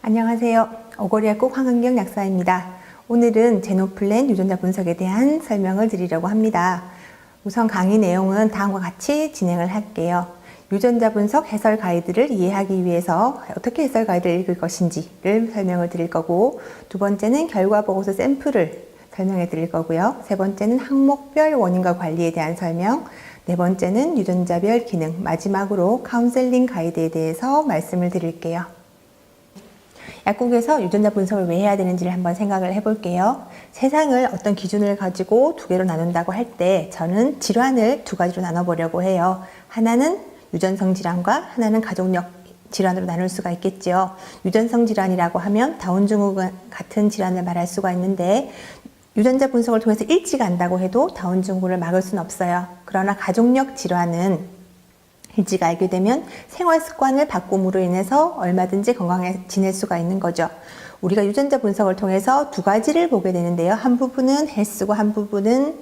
안녕하세요. 오거리학국 황은경 약사입니다. 오늘은 제노플랜 유전자 분석에 대한 설명을 드리려고 합니다. 우선 강의 내용은 다음과 같이 진행을 할게요. 유전자 분석 해설 가이드를 이해하기 위해서 어떻게 해설 가이드를 읽을 것인지를 설명을 드릴 거고, 두 번째는 결과 보고서 샘플을 설명해 드릴 거고요. 세 번째는 항목별 원인과 관리에 대한 설명, 네 번째는 유전자별 기능, 마지막으로 카운셀링 가이드에 대해서 말씀을 드릴게요. 약국에서 유전자 분석을 왜 해야 되는지를 한번 생각을 해볼게요. 세상을 어떤 기준을 가지고 두 개로 나눈다고 할 때 저는 질환을 두 가지로 나눠보려고 해요. 하나는 유전성 질환과 하나는 가족력 질환으로 나눌 수가 있겠죠. 유전성 질환이라고 하면 다운증후군 같은 질환을 말할 수가 있는데, 유전자 분석을 통해서 일찍 안다고 해도 다운증후군을 막을 수는 없어요. 그러나 가족력 질환은 일찍 알게 되면 생활 습관을 바꿈으로 인해서 얼마든지 건강하게 지낼 수가 있는 거죠. 우리가 유전자 분석을 통해서 두 가지를 보게 되는데요. 한 부분은 헬스고 한 부분은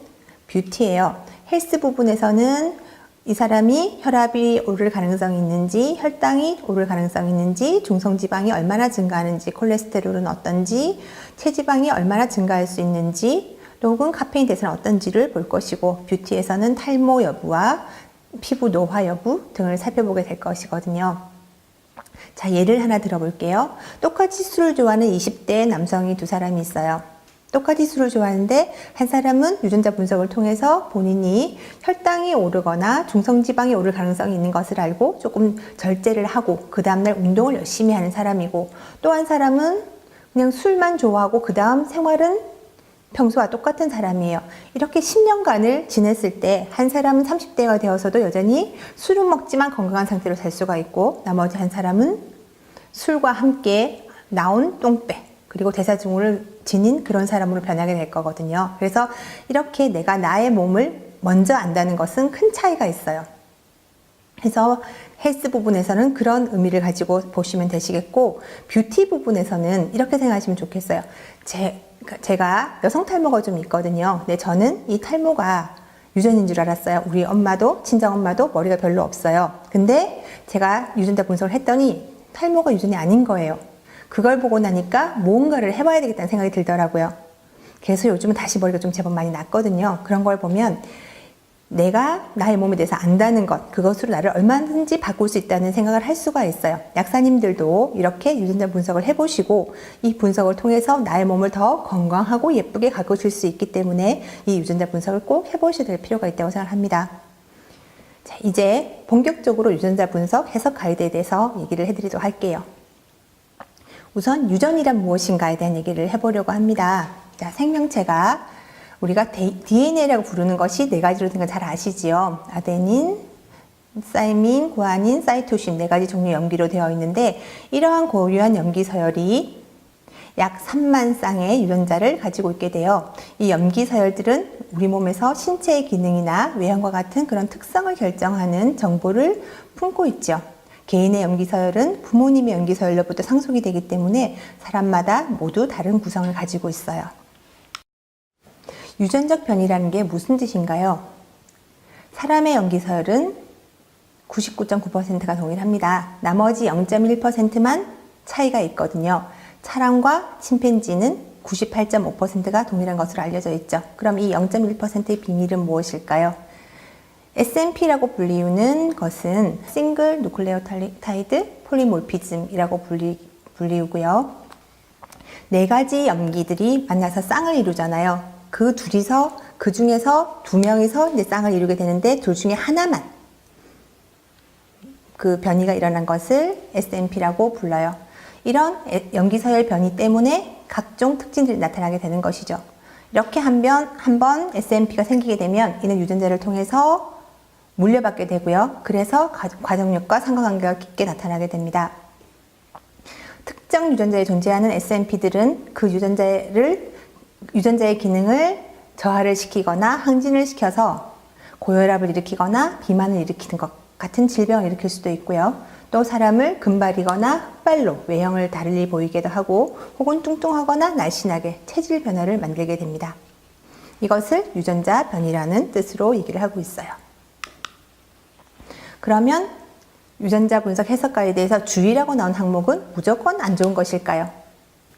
뷰티예요. 헬스 부분에서는 이 사람이 혈압이 오를 가능성이 있는지, 혈당이 오를 가능성이 있는지, 중성지방이 얼마나 증가하는지, 콜레스테롤은 어떤지, 체지방이 얼마나 증가할 수 있는지, 혹은 카페인 대사는 어떤지를 볼 것이고, 뷰티에서는 탈모 여부와 피부 노화 여부 등을 살펴보게 될 것이거든요. 자, 예를 하나 들어볼게요. 똑같이 술을 좋아하는 20대 남성이 두 사람이 있어요. 똑같이 술을 좋아하는데 한 사람은 유전자 분석을 통해서 본인이 혈당이 오르거나 중성지방이 오를 가능성이 있는 것을 알고 조금 절제를 하고 그 다음날 운동을 열심히 하는 사람이고, 또 한 사람은 그냥 술만 좋아하고 그 다음 생활은 평소와 똑같은 사람이에요. 이렇게 10년간을 지냈을 때 한 사람은 30대가 되어서도 여전히 술은 먹지만 건강한 상태로 살 수가 있고, 나머지 한 사람은 술과 함께 나온 똥배 그리고 대사증후를 지닌 그런 사람으로 변하게 될 거거든요. 그래서 이렇게 내가 나의 몸을 먼저 안다는 것은 큰 차이가 있어요. 그래서 헬스 부분에서는 그런 의미를 가지고 보시면 되시겠고, 뷰티 부분에서는 이렇게 생각하시면 좋겠어요. 제가 여성 탈모가 좀 있거든요. 근데 저는 이 탈모가 유전인 줄 알았어요. 우리 엄마도, 친정엄마도 머리가 별로 없어요. 근데 제가 유전자 분석을 했더니 탈모가 유전이 아닌 거예요. 그걸 보고 나니까 뭔가를 해봐야 되겠다는 생각이 들더라고요. 그래서 요즘은 다시 머리가 좀 제법 많이 났거든요. 그런 걸 보면 내가 나의 몸에 대해서 안다는 것, 그것으로 나를 얼마든지 바꿀 수 있다는 생각을 할 수가 있어요. 약사님들도 이렇게 유전자 분석을 해보시고 이 분석을 통해서 나의 몸을 더 건강하고 예쁘게 가꾸실 수 있기 때문에 이 유전자 분석을 꼭 해보셔야 될 필요가 있다고 생각합니다. 자, 이제 본격적으로 유전자 분석 해석 가이드에 대해서 얘기를 해드리도록 할게요. 우선 유전이란 무엇인가에 대한 얘기를 해보려고 합니다. 자, 생명체가 우리가 DNA라고 부르는 것이 네 가지로 된 건 잘 아시지요. 아데닌, 사이민, 구아닌, 사이토신 네 가지 종류의 염기로 되어 있는데, 이러한 고유한 염기 서열이 약 3만 쌍의 유전자를 가지고 있게 돼요. 이 염기 서열들은 우리 몸에서 신체의 기능이나 외형과 같은 그런 특성을 결정하는 정보를 품고 있죠. 개인의 염기 서열은 부모님의 염기 서열로부터 상속이 되기 때문에 사람마다 모두 다른 구성을 가지고 있어요. 유전적 변이라는 게 무슨 뜻인가요? 사람의 염기 서열은 99.9%가 동일합니다. 나머지 0.1%만 차이가 있거든요. 사람과 침팬지는 98.5%가 동일한 것으로 알려져 있죠. 그럼 이 0.1%의 비밀은 무엇일까요? SNP라고 불리우는 것은 싱글 누클레오타이드 폴리몰피즘이라고 불리우고요. 네 가지 염기들이 만나서 쌍을 이루잖아요. 그 둘이서, 그 중에서 두 명이서 이제 쌍을 이루게 되는데, 둘 중에 하나만 그 변이가 일어난 것을 SNP라고 불러요. 이런 염기서열 변이 때문에 각종 특징들이 나타나게 되는 것이죠. 이렇게 한 번 SNP가 생기게 되면 이는 유전자를 통해서 물려받게 되고요. 그래서 가족력과 상관관계가 깊게 나타나게 됩니다. 특정 유전자에 존재하는 SNP들은 그 유전자의 기능을 저하를 시키거나 항진을 시켜서 고혈압을 일으키거나 비만을 일으키는 것 같은 질병을 일으킬 수도 있고요. 또 사람을 금발이거나 흑발로 외형을 다르게 보이기도 하고, 혹은 뚱뚱하거나 날씬하게 체질 변화를 만들게 됩니다. 이것을 유전자 변이라는 뜻으로 얘기를 하고 있어요. 그러면 유전자 분석 해석 가이드에서 주의라고 나온 항목은 무조건 안 좋은 것일까요?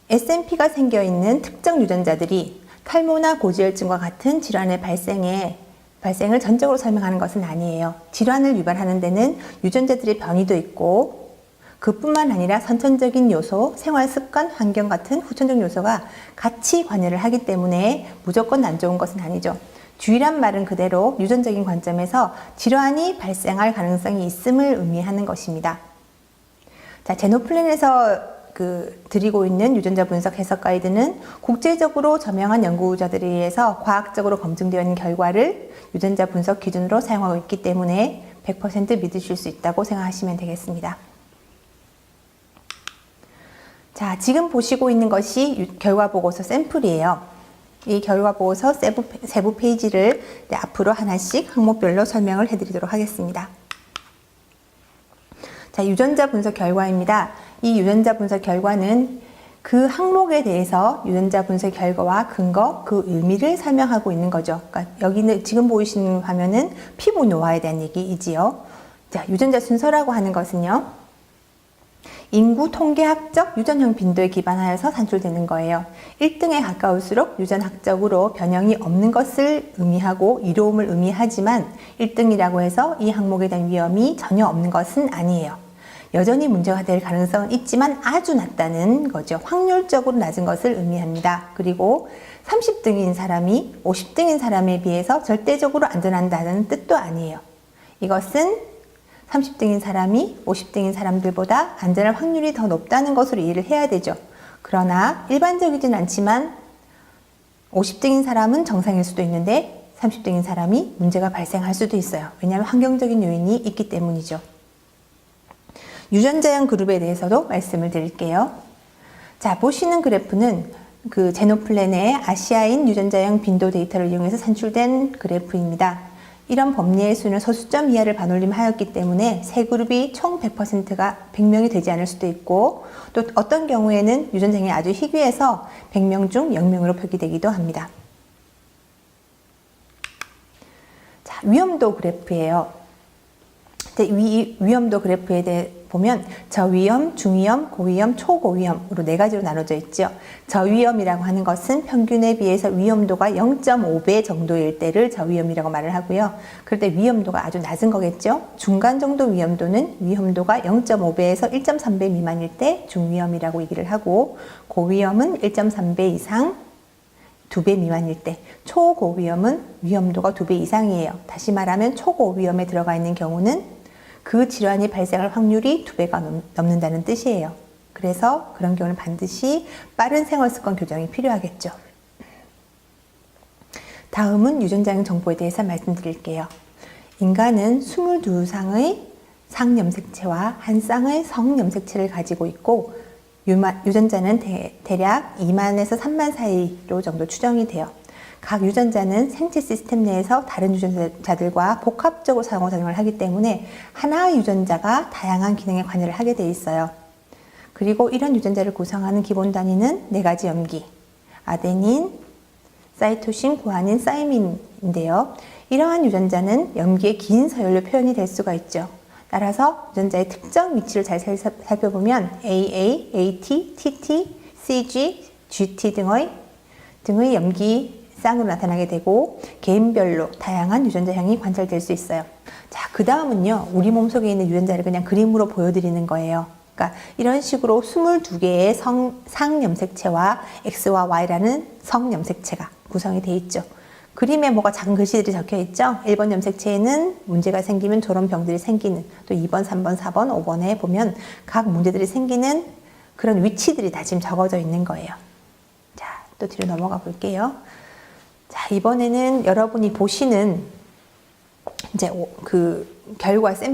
SNP가 생겨 있는 특정 유전자들이 탈모나 고지혈증과 같은 질환의 발생을 전적으로 설명하는 것은 아니에요. 질환을 유발하는 데는 유전자들의 변이도 있고 그뿐만 아니라 선천적인 요소, 생활 습관, 환경 같은 후천적 요소가 같이 관여를 하기 때문에 무조건 안 좋은 것은 아니죠. 주의란 말은 그대로 유전적인 관점에서 질환이 발생할 가능성이 있음을 의미하는 것입니다. 자, 제노플랜에서 드리고 있는 유전자 분석 해석 가이드는 국제적으로 저명한 연구자들에 의해서 과학적으로 검증되어 있는 결과를 유전자 분석 기준으로 사용하고 있기 때문에 100% 믿으실 수 있다고 생각하시면 되겠습니다. 자, 지금 보시고 있는 것이 결과 보고서 샘플이에요. 이 결과 보고서 세부 페이지를 앞으로 하나씩 항목별로 설명을 해드리도록 하겠습니다. 자, 유전자 분석 결과입니다. 이 유전자 분석 결과는 그 항목에 대해서 유전자 분석 결과와 근거, 그 의미를 설명하고 있는 거죠. 그러니까 여기는 지금 보이시는 화면은 피부 노화에 대한 얘기이지요. 자, 유전자 순서라고 하는 것은요, 인구 통계학적 유전형 빈도에 기반하여서 산출되는 거예요. 1등에 가까울수록 유전학적으로 변형이 없는 것을 의미하고 이로움을 의미하지만 1등이라고 해서 이 항목에 대한 위험이 전혀 없는 것은 아니에요. 여전히 문제가 될 가능성은 있지만 아주 낮다는 거죠. 확률적으로 낮은 것을 의미합니다. 그리고 30등인 사람이 50등인 사람에 비해서 절대적으로 안전한다는 뜻도 아니에요. 이것은 30등인 사람이 50등인 사람들보다 안전할 확률이 더 높다는 것으로 이해를 해야 되죠. 그러나 일반적이진 않지만 50등인 사람은 정상일 수도 있는데 30등인 사람이 문제가 발생할 수도 있어요. 왜냐하면 환경적인 요인이 있기 때문이죠. 유전자형 그룹에 대해서도 말씀을 드릴게요. 자, 보시는 그래프는 그 제노플랜의 아시아인 유전자형 빈도 데이터를 이용해서 산출된 그래프입니다. 이런 범례의 수는 소수점 이하를 반올림하였기 때문에 세 그룹이 총 100%가 100명이 되지 않을 수도 있고 또 어떤 경우에는 유전자형이 아주 희귀해서 100명 중 0명으로 표기되기도 합니다. 자, 위험도 그래프예요. 위험도 그래프에 대해 보면 저위험, 중위험, 고위험, 초고위험으로 네 가지로 나눠져 있죠. 저위험이라고 하는 것은 평균에 비해서 위험도가 0.5배 정도일 때를 저위험이라고 말을 하고요. 그럴 때 위험도가 아주 낮은 거겠죠. 중간 정도 위험도는 위험도가 0.5배에서 1.3배 미만일 때 중위험이라고 얘기를 하고, 고위험은 1.3배 이상 2배 미만일 때, 초고위험은 위험도가 2배 이상이에요. 다시 말하면 초고위험에 들어가 있는 경우는 그 질환이 발생할 확률이 2배가 넘는다는 뜻이에요. 그래서 그런 경우는 반드시 빠른 생활습관 교정이 필요하겠죠. 다음은 유전자형 정보에 대해서 말씀드릴게요. 인간은 22쌍의 상염색체와 한 쌍의 성염색체를 가지고 있고 유전자는 대략 2만에서 3만 사이로 정도 추정이 돼요. 각 유전자는 생체 시스템 내에서 다른 유전자들과 복합적으로 상호작용을 하기 때문에 하나의 유전자가 다양한 기능에 관여를 하게 돼 있어요. 그리고 이런 유전자를 구성하는 기본 단위는 네 가지 염기, 아데닌, 사이토신, 구아닌, 사이민인데요. 이러한 유전자는 염기의 긴 서열로 표현이 될 수가 있죠. 따라서 유전자의 특정 위치를 잘 살펴보면 AA, AT, TT, CG, GT 등의 염기 쌍으로 나타나게 되고 개인별로 다양한 유전자형이 관찰될 수 있어요. 자, 그 다음은요, 우리 몸속에 있는 유전자를 그냥 그림으로 보여드리는 거예요. 그러니까 이런 식으로 22개의 상염색체와 X와 Y라는 성염색체가 구성이 되어 있죠. 그림에 뭐가 작은 글씨들이 적혀 있죠. 1번 염색체에는 문제가 생기면 저런 병들이 생기는, 또 2번, 3번, 4번, 5번에 보면 각 문제들이 생기는 그런 위치들이 다 지금 적어져 있는 거예요. 자, 또 뒤로 넘어가 볼게요. 자, 이번에는 여러분이 보시는 이제 그 결과지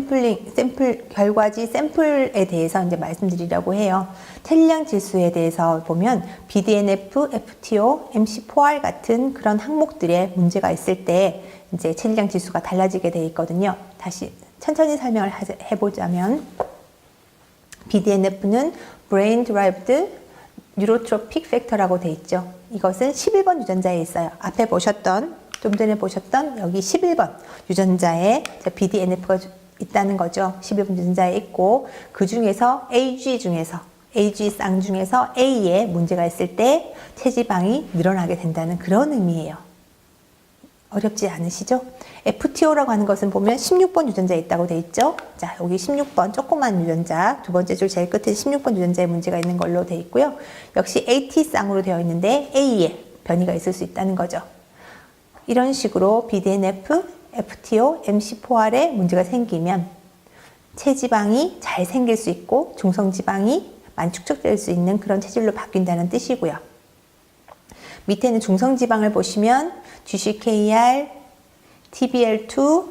샘플에 대해서 이제 말씀드리려고 해요. 체리량 지수에 대해서 보면 BDNF, FTO, MC4R 같은 그런 항목들에 문제가 있을 때 이제 체리량 지수가 달라지게 돼 있거든요. 다시 천천히 설명을 해보자면 BDNF는 Brain Derived Neurotrophic Factor라고 돼 있죠. 이것은 11번 유전자에 있어요. 앞에 보셨던, 좀 전에 보셨던 여기 11번 유전자에 BDNF가 있다는 거죠. 11번 유전자에 있고 그 중에서 AG 쌍 중에서 A에 문제가 있을 때 체지방이 늘어나게 된다는 그런 의미예요. 어렵지 않으시죠? FTO라고 하는 것은 보면 16번 유전자에 있다고 돼 있죠. 자, 여기 16번 조그만 유전자, 두 번째 줄 제일 끝에 16번 유전자에 문제가 있는 걸로 돼 있고요. 역시 AT쌍으로 되어 있는데 A에 변이가 있을 수 있다는 거죠. 이런 식으로 BDNF, FTO, MC4R에 문제가 생기면 체지방이 잘 생길 수 있고 중성지방이 많이 축적될 수 있는 그런 체질로 바뀐다는 뜻이고요. 밑에는 중성지방을 보시면 GCKR, TBL2,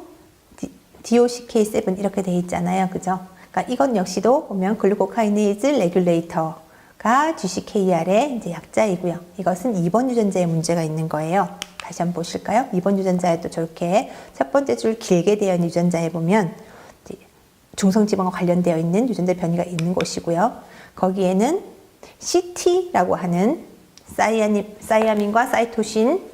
DOCK7 이렇게 돼 있잖아요. 그죠? 그러니까 이건 역시도 보면 글루코카이네이즈 레귤레이터가 GCKR의 이제 약자이고요. 이것은 2번 유전자에 문제가 있는 거예요. 다시 한번 보실까요? 2번 유전자에 또 저렇게 첫 번째 줄 길게 되어 있는 유전자에 보면 중성지방과 관련되어 있는 유전자 변이가 있는 곳이고요. 거기에는 CT라고 하는 사이아민과 사이토신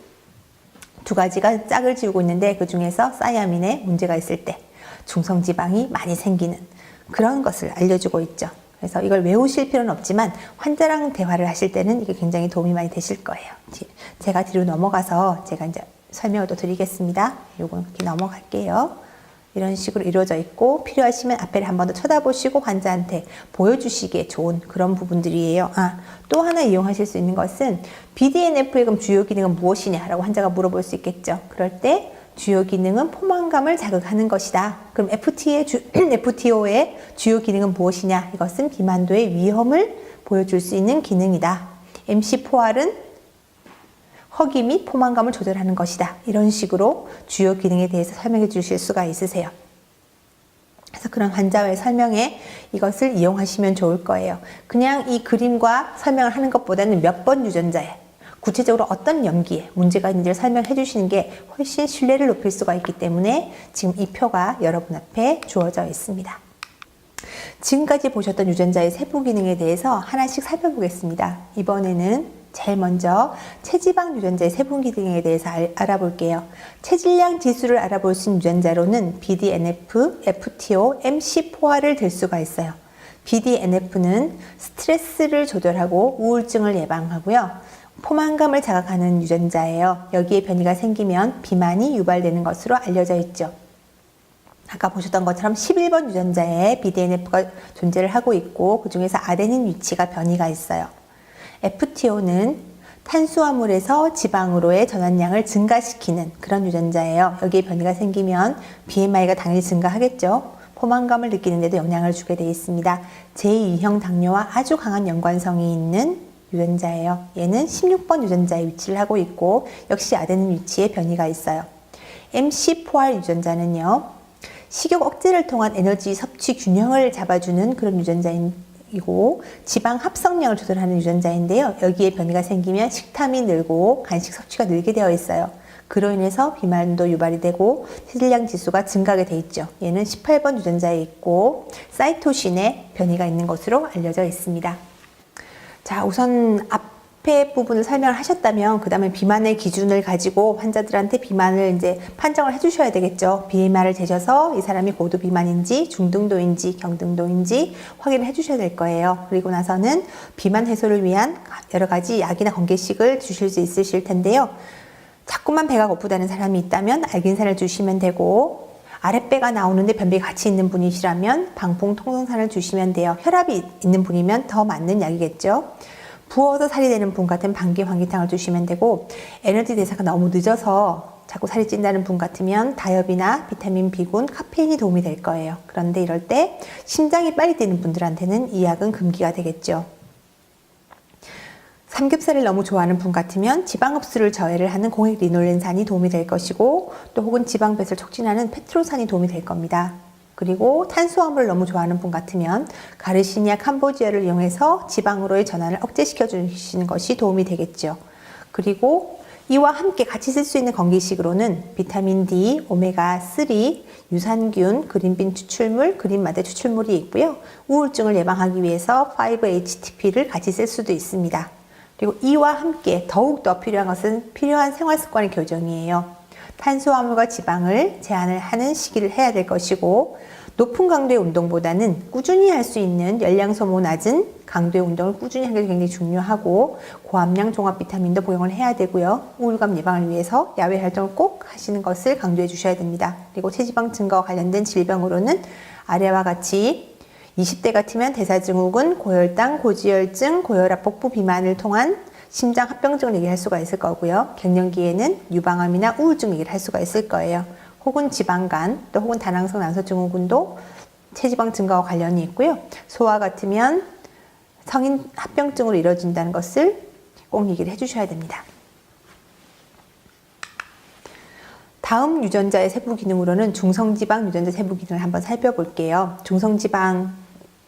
두 가지가 짝을 지우고 있는데 그 중에서 사이아민에 문제가 있을 때 중성지방이 많이 생기는 그런 것을 알려주고 있죠. 그래서 이걸 외우실 필요는 없지만 환자랑 대화를 하실 때는 이게 굉장히 도움이 많이 되실 거예요. 제가 뒤로 넘어가서 제가 이제 설명을 또 드리겠습니다. 요거 이렇게 넘어갈게요. 이런 식으로 이루어져 있고 필요하시면 앞에를 한 번 더 쳐다보시고 환자한테 보여주시기에 좋은 그런 부분들이에요. 또 하나 이용하실 수 있는 것은 BDNF의 그럼 주요 기능은 무엇이냐라고 환자가 물어볼 수 있겠죠. 그럴 때 주요 기능은 포만감을 자극하는 것이다. 그럼 FTO의 주요 기능은 무엇이냐? 이것은 비만도의 위험을 보여줄 수 있는 기능이다. MC4R은 허기 및 포만감을 조절하는 것이다. 이런 식으로 주요 기능에 대해서 설명해 주실 수가 있으세요. 그래서 그런 환자의 설명에 이것을 이용하시면 좋을 거예요. 그냥 이 그림과 설명을 하는 것보다는 몇 번 유전자에 구체적으로 어떤 염기에 문제가 있는지를 설명해 주시는 게 훨씬 신뢰를 높일 수가 있기 때문에 지금 이 표가 여러분 앞에 주어져 있습니다. 지금까지 보셨던 유전자의 세부 기능에 대해서 하나씩 살펴보겠습니다. 이번에는 제일 먼저 체지방 유전자의 세부 기능에 대해서 알아볼게요. 체질량 지수를 알아볼 수 있는 유전자로는 BDNF, FTO, MC4R을 들 수가 있어요. BDNF는 스트레스를 조절하고 우울증을 예방하고요. 포만감을 자극하는 유전자예요. 여기에 변이가 생기면 비만이 유발되는 것으로 알려져 있죠. 아까 보셨던 것처럼 11번 유전자에 BDNF가 존재를 하고 있고 그 중에서 아데닌 위치가 변이가 있어요. FTO는 탄수화물에서 지방으로의 전환량을 증가시키는 그런 유전자예요. 여기에 변이가 생기면 BMI가 당연히 증가하겠죠. 포만감을 느끼는데도 영향을 주게 되어 있습니다. 제2형 당뇨와 아주 강한 연관성이 있는 유전자예요. 얘는 16번 유전자에 위치를 하고 있고 역시 아데닌 위치에 변이가 있어요. MC4R 유전자는요. 식욕 억제를 통한 에너지 섭취 균형을 잡아주는 그런 유전자이고 지방 합성량을 조절하는 유전자인데요. 여기에 변이가 생기면 식탐이 늘고 간식 섭취가 늘게 되어 있어요. 그로 인해서 비만도 유발이 되고 체질량 지수가 증가하게 돼 있죠. 얘는 18번 유전자에 있고 사이토신에 변이가 있는 것으로 알려져 있습니다. 자, 우선 앞에 부분을 설명을 하셨다면 그 다음에 비만의 기준을 가지고 환자들한테 비만을 이제 판정을 해주셔야 되겠죠. BMI를 재셔서 이 사람이 고도 비만인지 중등도인지 경등도인지 확인을 해주셔야 될 거예요. 그리고 나서는 비만 해소를 위한 여러 가지 약이나 건강식을 주실 수 있으실 텐데요. 자꾸만 배가 고프다는 사람이 있다면 알긴산을 주시면 되고 아랫배가 나오는데 변비가 같이 있는 분이시라면 방풍통성산을 주시면 돼요. 혈압이 있는 분이면 더 맞는 약이겠죠. 부어서 살이 되는 분 같은 방귀 환기탕을 주시면 되고 에너지 대사가 너무 늦어서 자꾸 살이 찐다는 분 같으면 다이어비나 비타민 B군, 카페인이 도움이 될 거예요. 그런데 이럴 때 심장이 빨리 뛰는 분들한테는 이 약은 금기가 되겠죠. 삼겹살을 너무 좋아하는 분 같으면 지방 흡수를 저해를 하는 공익 리놀렌산이 도움이 될 것이고 또 혹은 지방 배설 촉진하는 페트로산이 도움이 될 겁니다. 그리고 탄수화물을 너무 좋아하는 분 같으면 가르시니아 캄보지아를 이용해서 지방으로의 전환을 억제시켜 주시는 것이 도움이 되겠죠. 그리고 이와 함께 같이 쓸 수 있는 건기식으로는 비타민 D, 오메가3, 유산균, 그린빈 추출물, 그린마대 추출물이 있고요. 우울증을 예방하기 위해서 5-HTP를 같이 쓸 수도 있습니다. 그리고 이와 함께 더욱더 필요한 것은 필요한 생활습관의 교정이에요. 탄수화물과 지방을 제한을 하는 시기를 해야 될 것이고 높은 강도의 운동보다는 꾸준히 할 수 있는 열량 소모 낮은 강도의 운동을 꾸준히 하는 게 굉장히 중요하고, 고함량 종합 비타민도 복용을 해야 되고요. 우울감 예방을 위해서 야외 활동을 꼭 하시는 것을 강조해 주셔야 됩니다. 그리고 체지방 증가와 관련된 질병으로는 아래와 같이 20대 같으면 대사증후군, 고혈당, 고지혈증, 고혈압, 복부 비만을 통한 심장 합병증을 얘기할 수가 있을 거고요. 갱년기에는 유방암이나 우울증 얘기를 할 수가 있을 거예요. 혹은 지방간, 또 혹은 다낭성 난소증후군도 체지방 증가와 관련이 있고요. 소아 같으면 성인 합병증으로 이루어진다는 것을 꼭 얘기를 해주셔야 됩니다. 다음 유전자의 세부 기능으로는 중성지방 유전자 세부 기능을 한번 살펴볼게요. 중성지방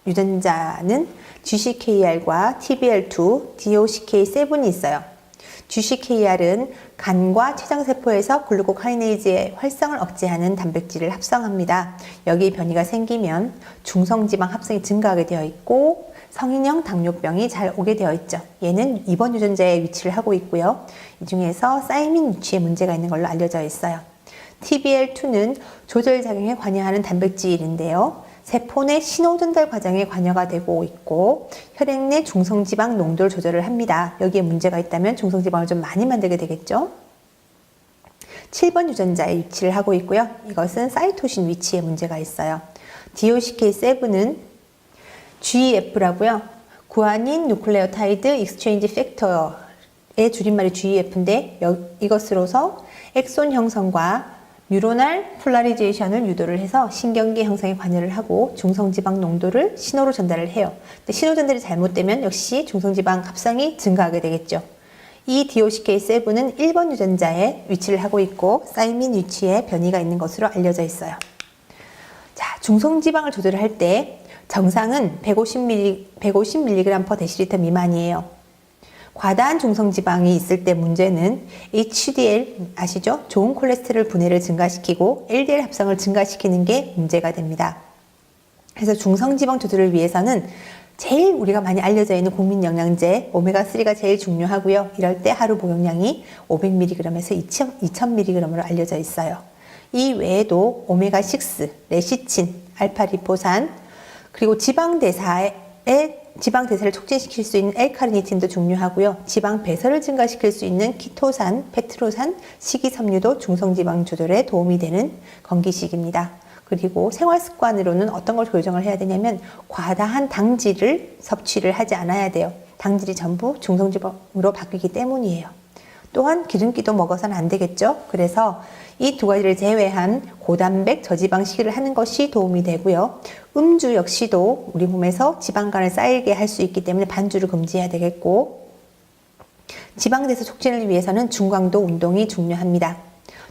유전자는 GCKR과 TBL2, DOCK7이 있어요. GCKR은 간과 췌장세포에서 글루코카이네이즈의 활성을 억제하는 단백질을 합성합니다. 여기에 변이가 생기면 중성지방 합성이 증가하게 되어 있고 성인형 당뇨병이 잘 오게 되어 있죠. 얘는 2번 유전자에 위치를 하고 있고요. 이 중에서 사이민 위치에 문제가 있는 걸로 알려져 있어요. TBL2는 조절작용에 관여하는 단백질인데요. 세포 내 신호전달 과정에 관여가 되고 있고 혈액 내 중성지방 농도를 조절을 합니다. 여기에 문제가 있다면 중성지방을 좀 많이 만들게 되겠죠. 7번 유전자에 위치를 하고 있고요. 이것은 사이토신 위치에 문제가 있어요. DOCK7은 GEF라고요. 구아닌 누클레오타이드 익스체인지 팩터의 줄임말이 GEF인데 이것으로서 엑손 형성과 뉴로날 폴라리제이션을 유도를 해서 신경계 형성에 관여를 하고 중성지방 농도를 신호로 전달을 해요. 근데 신호 전달이 잘못되면 역시 중성지방 합성이 증가하게 되겠죠. 이 DOCK7은 1번 유전자에 위치를 하고 있고 사이민 위치에 변이가 있는 것으로 알려져 있어요. 자, 중성지방을 조절할 때 정상은 150mg/dL 미만이에요. 과다한 중성지방이 있을 때 문제는 HDL 아시죠? 좋은 콜레스테롤 분해를 증가시키고 LDL 합성을 증가시키는 게 문제가 됩니다. 그래서 중성지방 조절을 위해서는 제일 우리가 많이 알려져 있는 국민 영양제 오메가3가 제일 중요하고요. 이럴 때 하루 복용량이 500mg에서 2000mg으로 알려져 있어요. 이 외에도 오메가6, 레시친, 알파리포산, 그리고 지방 대사를 촉진시킬 수 있는 L카르니틴도 중요하고요. 지방 배설을 증가시킬 수 있는 키토산, 페트로산, 식이섬유도 중성지방 조절에 도움이 되는 건기식입니다. 그리고 생활 습관으로는 어떤 걸 교정을 해야 되냐면 과다한 당질을 섭취를 하지 않아야 돼요. 당질이 전부 중성지방으로 바뀌기 때문이에요. 또한 기름기도 먹어서는 안 되겠죠. 그래서 이 두 가지를 제외한 고단백 저지방식을 하는 것이 도움이 되고요. 음주 역시도 우리 몸에서 지방간을 쌓이게 할 수 있기 때문에 반주를 금지해야 되겠고, 지방대사 촉진을 위해서는 중강도 운동이 중요합니다.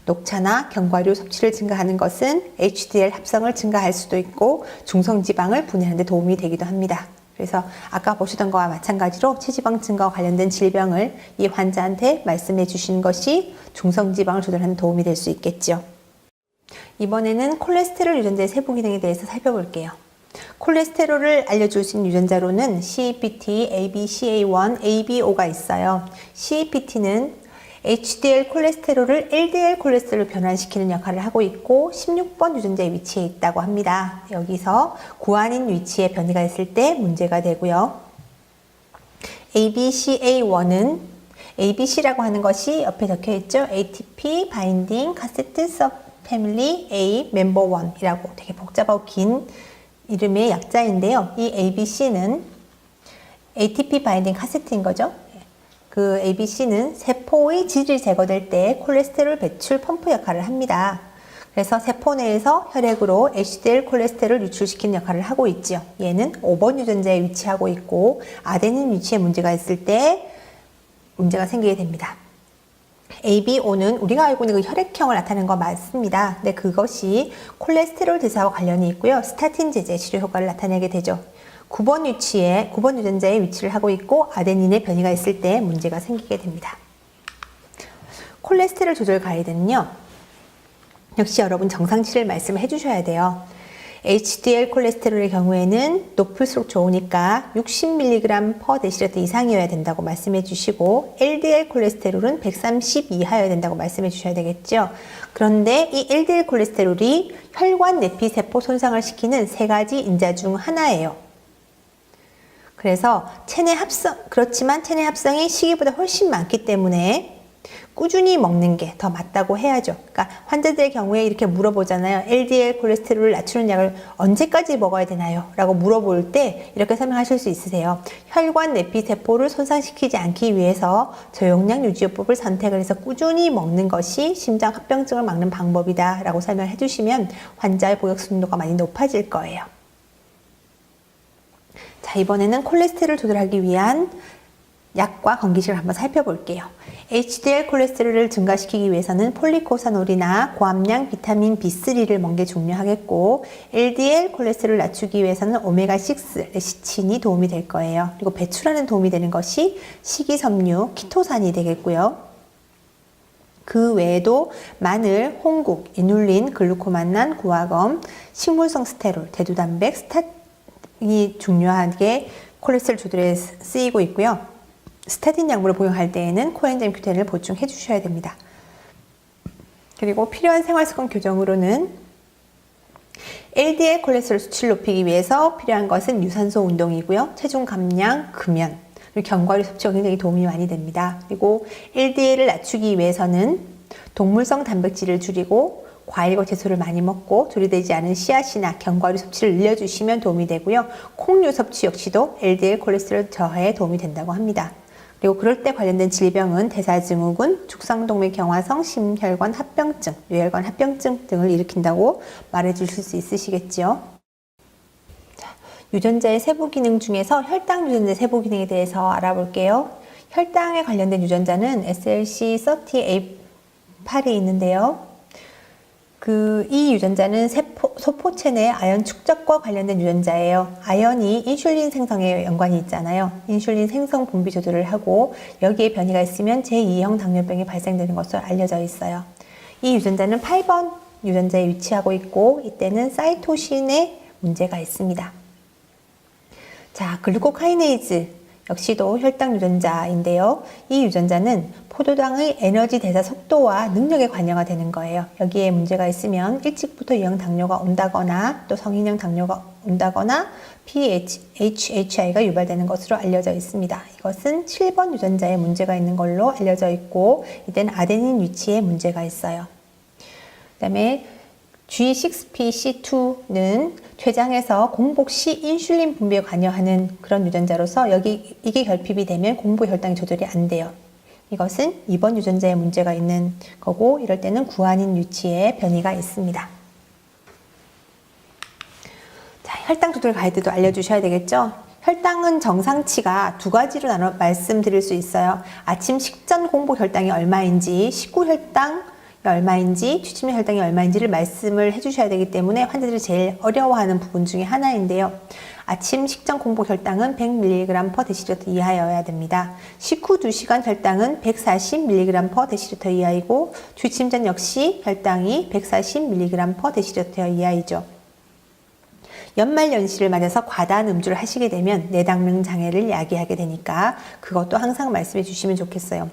녹차나 견과류 섭취를 증가하는 것은 HDL 합성을 증가할 수도 있고 중성지방을 분해하는 데 도움이 되기도 합니다. 그래서 아까 보시던 것과 마찬가지로 체지방 증가와 관련된 질병을 이 환자한테 말씀해 주시는 것이 중성지방을 조절하는 데 도움이 될 수 있겠죠. 이번에는 콜레스테롤 유전자의 세부 기능에 대해서 살펴볼게요. 콜레스테롤을 알려줄 수 있는 유전자로는 CEPT, ABCA1, ABO가 있어요. CEPT는 HDL 콜레스테롤을 LDL 콜레스테롤로 변환시키는 역할을 하고 있고 16번 유전자에 위치해 있다고 합니다. 여기서 구아닌 위치에 변이가 있을 때 문제가 되고요. ABCA1은 ABC라고 하는 것이 옆에 적혀 있죠. ATP 바인딩 카세트 서패밀리 A 멤버 1이라고 되게 복잡하고 긴 이름의 약자인데요. 이 ABC는 ATP 바인딩 카세트인 거죠. 그 ABC는 세포의 질이 제거될 때 콜레스테롤 배출 펌프 역할을 합니다. 그래서 세포 내에서 혈액으로 HDL 콜레스테롤을 유출시키는 역할을 하고 있죠. 얘는 5번 유전자에 위치하고 있고 아데닌 위치에 문제가 있을 때 문제가 생기게 됩니다. ABO는 우리가 알고 있는 그 혈액형을 나타내는 거 맞습니다. 근데 그것이 콜레스테롤 대사와 관련이 있고요. 스타틴 제제 치료 효과를 나타내게 되죠. 9번 유전자에 위치를 하고 있고 아데닌의 변이가 있을 때 문제가 생기게 됩니다. 콜레스테롤 조절 가이드는요. 역시 여러분 정상치를 말씀해 주셔야 돼요. HDL 콜레스테롤의 경우에는 높을수록 좋으니까 60mg/dL 이상이어야 된다고 말씀해 주시고, LDL 콜레스테롤은 130 이하여야 된다고 말씀해 주셔야 되겠죠. 그런데 이 LDL 콜레스테롤이 혈관 내피세포 손상을 시키는 세 가지 인자 중 하나예요. 그래서 그렇지만 체내 합성이 시기보다 훨씬 많기 때문에 꾸준히 먹는 게 더 맞다고 해야죠. 그러니까 환자들의 경우에 이렇게 물어보잖아요. LDL 콜레스테롤을 낮추는 약을 언제까지 먹어야 되나요? 라고 물어볼 때 이렇게 설명하실 수 있으세요. 혈관 내피세포를 손상시키지 않기 위해서 저용량 유지요법을 선택을 해서 꾸준히 먹는 것이 심장 합병증을 막는 방법이다 라고 설명해 주시면 환자의 복역 순도가 많이 높아질 거예요. 자, 이번에는 콜레스테롤 조절하기 위한 약과 건기식을 한번 살펴볼게요. HDL 콜레스테롤을 증가시키기 위해서는 폴리코사놀이나 고함량 비타민 B3를 먹는 게 중요하겠고, LDL 콜레스테롤을 낮추기 위해서는 오메가6, 레시틴이 도움이 될 거예요. 그리고 배출하는 도움이 되는 것이 식이섬유, 키토산이 되겠고요. 그 외에도 마늘, 홍국, 이눌린, 글루코만난, 구화검, 식물성 스테롤, 대두단백, 스타틴이 중요하게 콜레스테롤 조절에 쓰이고 있고요. 스타틴 약물을 복용할 때에는 코엔자임 Q10을 보충해 주셔야 됩니다. 그리고 필요한 생활습관 교정으로는 LDL 콜레스테롤 수치를 높이기 위해서 필요한 것은 유산소 운동이고요. 체중 감량, 금연, 그리고 견과류 섭취가 굉장히 도움이 많이 됩니다. 그리고 LDL을 낮추기 위해서는 동물성 단백질을 줄이고 과일과 채소를 많이 먹고 조리되지 않은 씨앗이나 견과류 섭취를 늘려주시면 도움이 되고요. 콩류 섭취 역시도 LDL 콜레스테롤 저하에 도움이 된다고 합니다. 그리고 그럴 때 관련된 질병은 대사증후군, 죽상동맥경화성, 심혈관 합병증, 뇌혈관 합병증 등을 일으킨다고 말해 주실 수 있으시겠죠. 자, 유전자의 세부 기능 중에서 혈당 유전자 세부 기능에 대해서 알아볼게요. 혈당에 관련된 유전자는 SLC38이 있는데요. 이 유전자는 소포체 내 아연 축적과 관련된 유전자예요. 아연이 인슐린 생성에 연관이 있잖아요. 인슐린 생성 분비 조절을 하고 여기에 변이가 있으면 제2형 당뇨병이 발생되는 것으로 알려져 있어요. 이 유전자는 8번 유전자에 위치하고 있고 이때는 사이토신에 문제가 있습니다. 자, 글루코카이네이즈 역시도 혈당 유전자인데요. 이 유전자는 포도당의 에너지 대사 속도와 능력에 관여가 되는 거예요. 여기에 문제가 있으면 일찍부터 유형 당뇨가 온다거나 또 성인형 당뇨가 온다거나 PHI가 유발되는 것으로 알려져 있습니다. 이것은 7번 유전자에 문제가 있는 걸로 알려져 있고 이때는 아데닌 위치에 문제가 있어요. 그 다음에 G6PC2는 췌장에서 공복 시 인슐린 분비에 관여하는 그런 유전자로서 이게 결핍이 되면 공복 혈당이 조절이 안 돼요. 이것은 2번 유전자에 문제가 있는 거고 이럴 때는 구아닌 위치에 변이가 있습니다. 자, 혈당 조절 가이드도 알려주셔야 되겠죠? 혈당은 정상치가 두 가지로 나눠 말씀드릴 수 있어요. 아침 식전 공복 혈당이 얼마인지, 식후 혈당 얼마인지, 취침 혈당이 얼마인지를 말씀을 해주셔야 되기 때문에 환자들이 제일 어려워하는 부분 중에 하나인데요. 아침 식전 공복 혈당은 100mg/dL 이하여야 됩니다. 식후 2시간 혈당은 140mg/dL 이하이고 취침 전 역시 혈당이 140mg/dL 이하이죠. 연말연시를 맞아서 과다한 음주를 하시게 되면 내당능 장애를 야기하게 되니까 그것도 항상 말씀해 주시면 좋겠어요.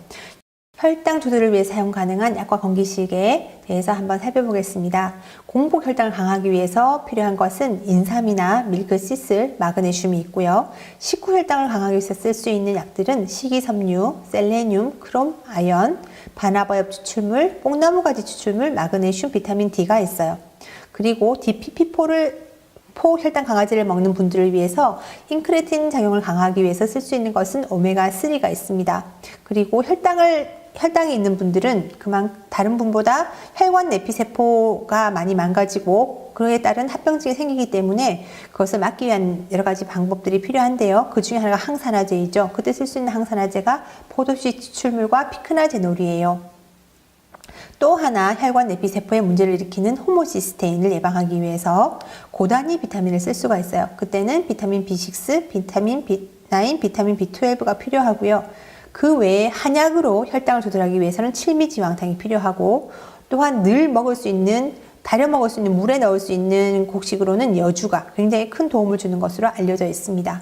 혈당 조절을 위해 사용 가능한 약과 건기식에 대해서 한번 살펴보겠습니다. 공복 혈당을 강화하기 위해서 필요한 것은 인삼이나 밀크시슬, 마그네슘이 있고요. 식후 혈당을 강화하기 위해서 쓸 수 있는 약들은 식이섬유, 셀레늄, 크롬, 아연, 반화버엽 추출물, 뽕나무가지 추출물, 마그네슘, 비타민 D가 있어요. 그리고 포 혈당 강화제를 먹는 분들을 위해서 인크레틴 작용을 강화하기 위해서 쓸 수 있는 것은 오메가3가 있습니다. 그리고 혈당이 있는 분들은 다른 분보다 혈관 내피세포가 많이 망가지고 그에 따른 합병증이 생기기 때문에 그것을 막기 위한 여러 가지 방법들이 필요한데요. 그 중에 하나가 항산화제이죠. 그때 쓸 수 있는 항산화제가 포도씨 추출물과 피크나제놀이에요. 또 하나 혈관 내피세포에 문제를 일으키는 호모시스테인을 예방하기 위해서 고단위 비타민을 쓸 수가 있어요. 그때는 비타민 B6, 비타민 B9, 비타민 B12가 필요하고요. 그 외에 한약으로 혈당을 조절하기 위해서는 칠미지왕탕이 필요하고 또한 늘 먹을 수 있는 달여 먹을 수 있는 물에 넣을 수 있는 곡식으로는 여주가 굉장히 큰 도움을 주는 것으로 알려져 있습니다.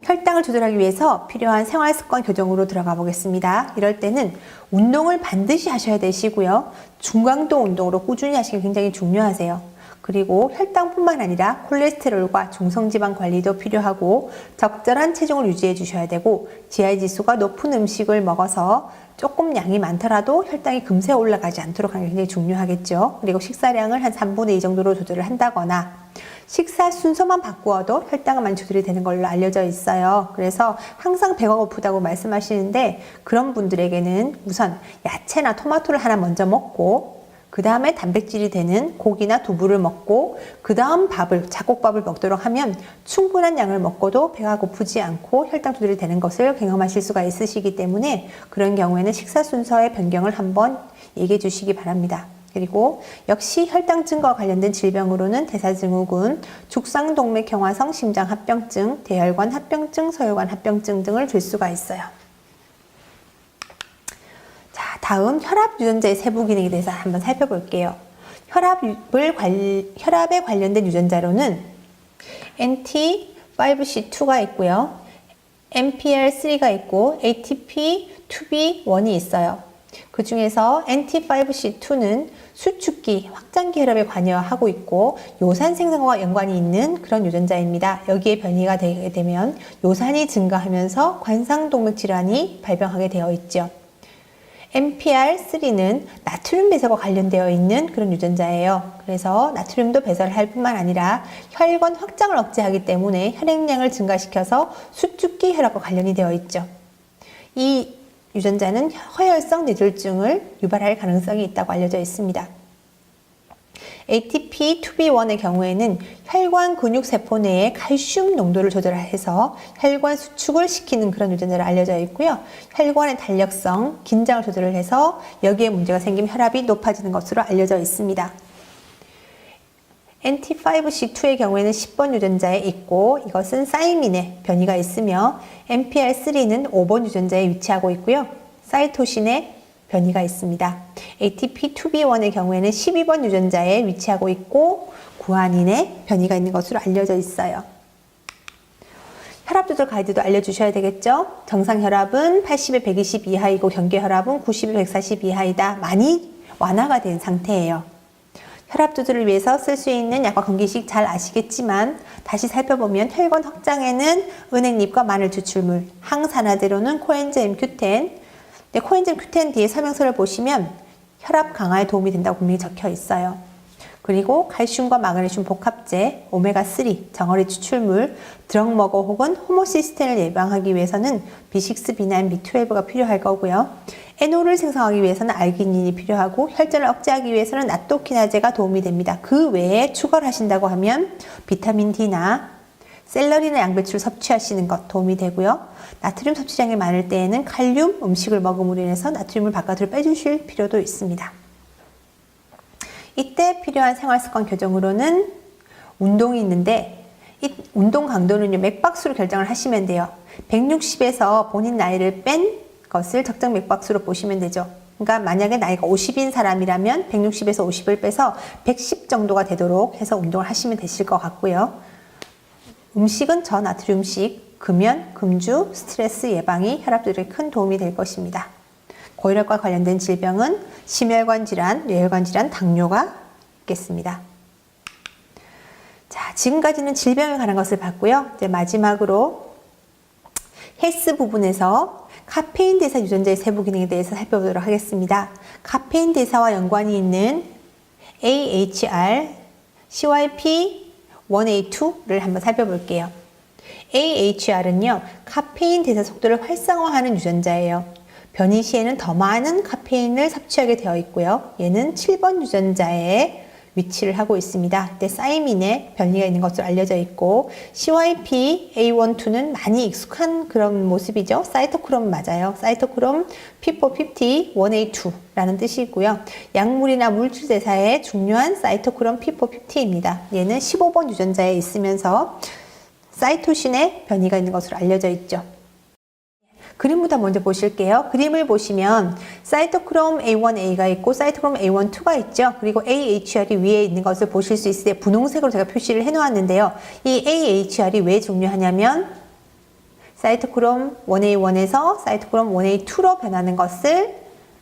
혈당을 조절하기 위해서 필요한 생활습관 교정으로 들어가 보겠습니다. 이럴 때는 운동을 반드시 하셔야 되시고요. 중강도 운동으로 꾸준히 하시기 굉장히 중요하세요. 그리고 혈당뿐만 아니라 콜레스테롤과 중성지방 관리도 필요하고 적절한 체중을 유지해 주셔야 되고 GI 지수가 높은 음식을 먹어서 조금 양이 많더라도 혈당이 금세 올라가지 않도록 하는 게 굉장히 중요하겠죠. 그리고 식사량을 한 3분의 2 정도로 조절을 한다거나 식사 순서만 바꾸어도 혈당은 많이 조절이 되는 걸로 알려져 있어요. 그래서 항상 배가 고프다고 말씀하시는데 그런 분들에게는 우선 야채나 토마토를 하나 먼저 먹고 그 다음에 단백질이 되는 고기나 두부를 먹고 그 다음 밥을 잡곡밥을 먹도록 하면 충분한 양을 먹고도 배가 고프지 않고 혈당 조절이 되는 것을 경험하실 수가 있으시기 때문에 그런 경우에는 식사 순서의 변경을 한번 얘기해 주시기 바랍니다. 그리고 역시 혈당증과 관련된 질병으로는 대사증후군, 죽상동맥경화성 심장합병증, 대혈관 합병증, 서혈관 합병증 등을 줄 수가 있어요. 자, 다음 혈압 유전자의 세부 기능에 대해서 한번 살펴볼게요. 혈압에 관련된 유전자로는 NT5C2가 있고요. MPR3가 있고 ATP2B1이 있어요. 그 중에서 NT5C2는 수축기, 확장기 혈압에 관여하고 있고 요산 생성과 연관이 있는 그런 유전자입니다. 여기에 변이가 되게 되면 요산이 증가하면서 관상동맥 질환이 발병하게 되어 있죠. MPR3는 나트륨 배설과 관련되어 있는 그런 유전자예요. 그래서 나트륨도 배설을 할 뿐만 아니라 혈관 확장을 억제하기 때문에 혈액량을 증가시켜서 수축기 혈압과 관련이 되어 있죠. 이 유전자는 허혈성 뇌졸중을 유발할 가능성이 있다고 알려져 있습니다. ATP2B1의 경우에는 혈관 근육세포 내에 칼슘 농도를 조절해서 혈관 수축을 시키는 그런 유전자로 알려져 있고요. 혈관의 탄력성, 긴장을 조절을 해서 여기에 문제가 생기면 혈압이 높아지는 것으로 알려져 있습니다. NT5C2의 경우에는 10번 유전자에 있고 이것은 사이민의 변이가 있으며 MPR3는 5번 유전자에 위치하고 있고요. 사이토신의 변이가 있습니다. ATP2B1의 경우에는 12번 유전자에 위치하고 있고 구아닌의 변이가 있는 것으로 알려져 있어요. 혈압 조절 가이드도 알려주셔야 되겠죠? 정상 혈압은 80에 120 이하이고 경계 혈압은 90에 140 이하이다. 많이 완화가 된 상태예요. 혈압 조절을 위해서 쓸 수 있는 약과 건기식 잘 아시겠지만 다시 살펴보면 혈관 확장에는 은행잎과 마늘 추출물, 항산화제로는 코엔자임 Q10, 코엔자임 Q10 뒤에 설명서를 보시면 혈압 강화에 도움이 된다고 분명히 적혀 있어요. 그리고 칼슘과 마그네슘 복합제, 오메가3, 정어리 추출물, 드럭머거 혹은 호모시스텐을 예방하기 위해서는 B6, B9, B12가 필요할 거고요. NO를 생성하기 위해서는 알기닌이 필요하고 혈전을 억제하기 위해서는 나토키나제가 도움이 됩니다. 그 외에 추가를 하신다고 하면 비타민 D나 샐러리나 양배추를 섭취하시는 것 도움이 되고요. 나트륨 섭취량이 많을 때에는 칼륨 음식을 먹음으로 인해서 나트륨을 바깥으로 빼주실 필요도 있습니다. 이때 필요한 생활습관 교정으로는 운동이 있는데 이 운동 강도는요 맥박수로 결정을 하시면 돼요. 160에서 본인 나이를 뺀 것을 적정 맥박수로 보시면 되죠. 그러니까 만약에 나이가 50인 사람이라면 160에서 50을 빼서 110 정도가 되도록 해서 운동을 하시면 되실 것 같고요. 음식은 저나트륨식, 금연, 금주, 스트레스 예방이 혈압 조절에 큰 도움이 될 것입니다. 고혈압과 관련된 질병은 심혈관 질환, 뇌혈관 질환, 당뇨가 있겠습니다. 자, 지금까지는 질병에 관한 것을 봤고요. 이제 마지막으로 헬스 부분에서 카페인 대사 유전자의 세부 기능에 대해서 살펴보도록 하겠습니다. 카페인 대사와 연관이 있는 AHR, CYP1A2를 한번 살펴볼게요. AHR은요, 카페인 대사 속도를 활성화하는 유전자예요. 변이 시에는 더 많은 카페인을 섭취하게 되어 있고요. 얘는 7번 유전자에 위치를 하고 있습니다. 이때 사이민의 변이가 있는 것으로 알려져 있고 CYP-A12는 많이 익숙한 그런 모습이죠. 사이토크롬 맞아요. 사이토크롬 P450 1A2라는 뜻이고요. 약물이나 물질 대사에 중요한 사이토크롬 P450입니다. 얘는 15번 유전자에 있으면서 사이토신의 변이가 있는 것으로 알려져 있죠. 그림부터 먼저 보실게요. 그림을 보시면 사이토크롬 A1A가 있고 사이토크롬 A12가 있죠. 그리고 AHR이 위에 있는 것을 보실 수 있을 때 분홍색으로 제가 표시를 해 놓았는데요. 이 AHR이 왜 중요하냐면 사이토크롬 1A1에서 사이토크롬 1A2로 변하는 것을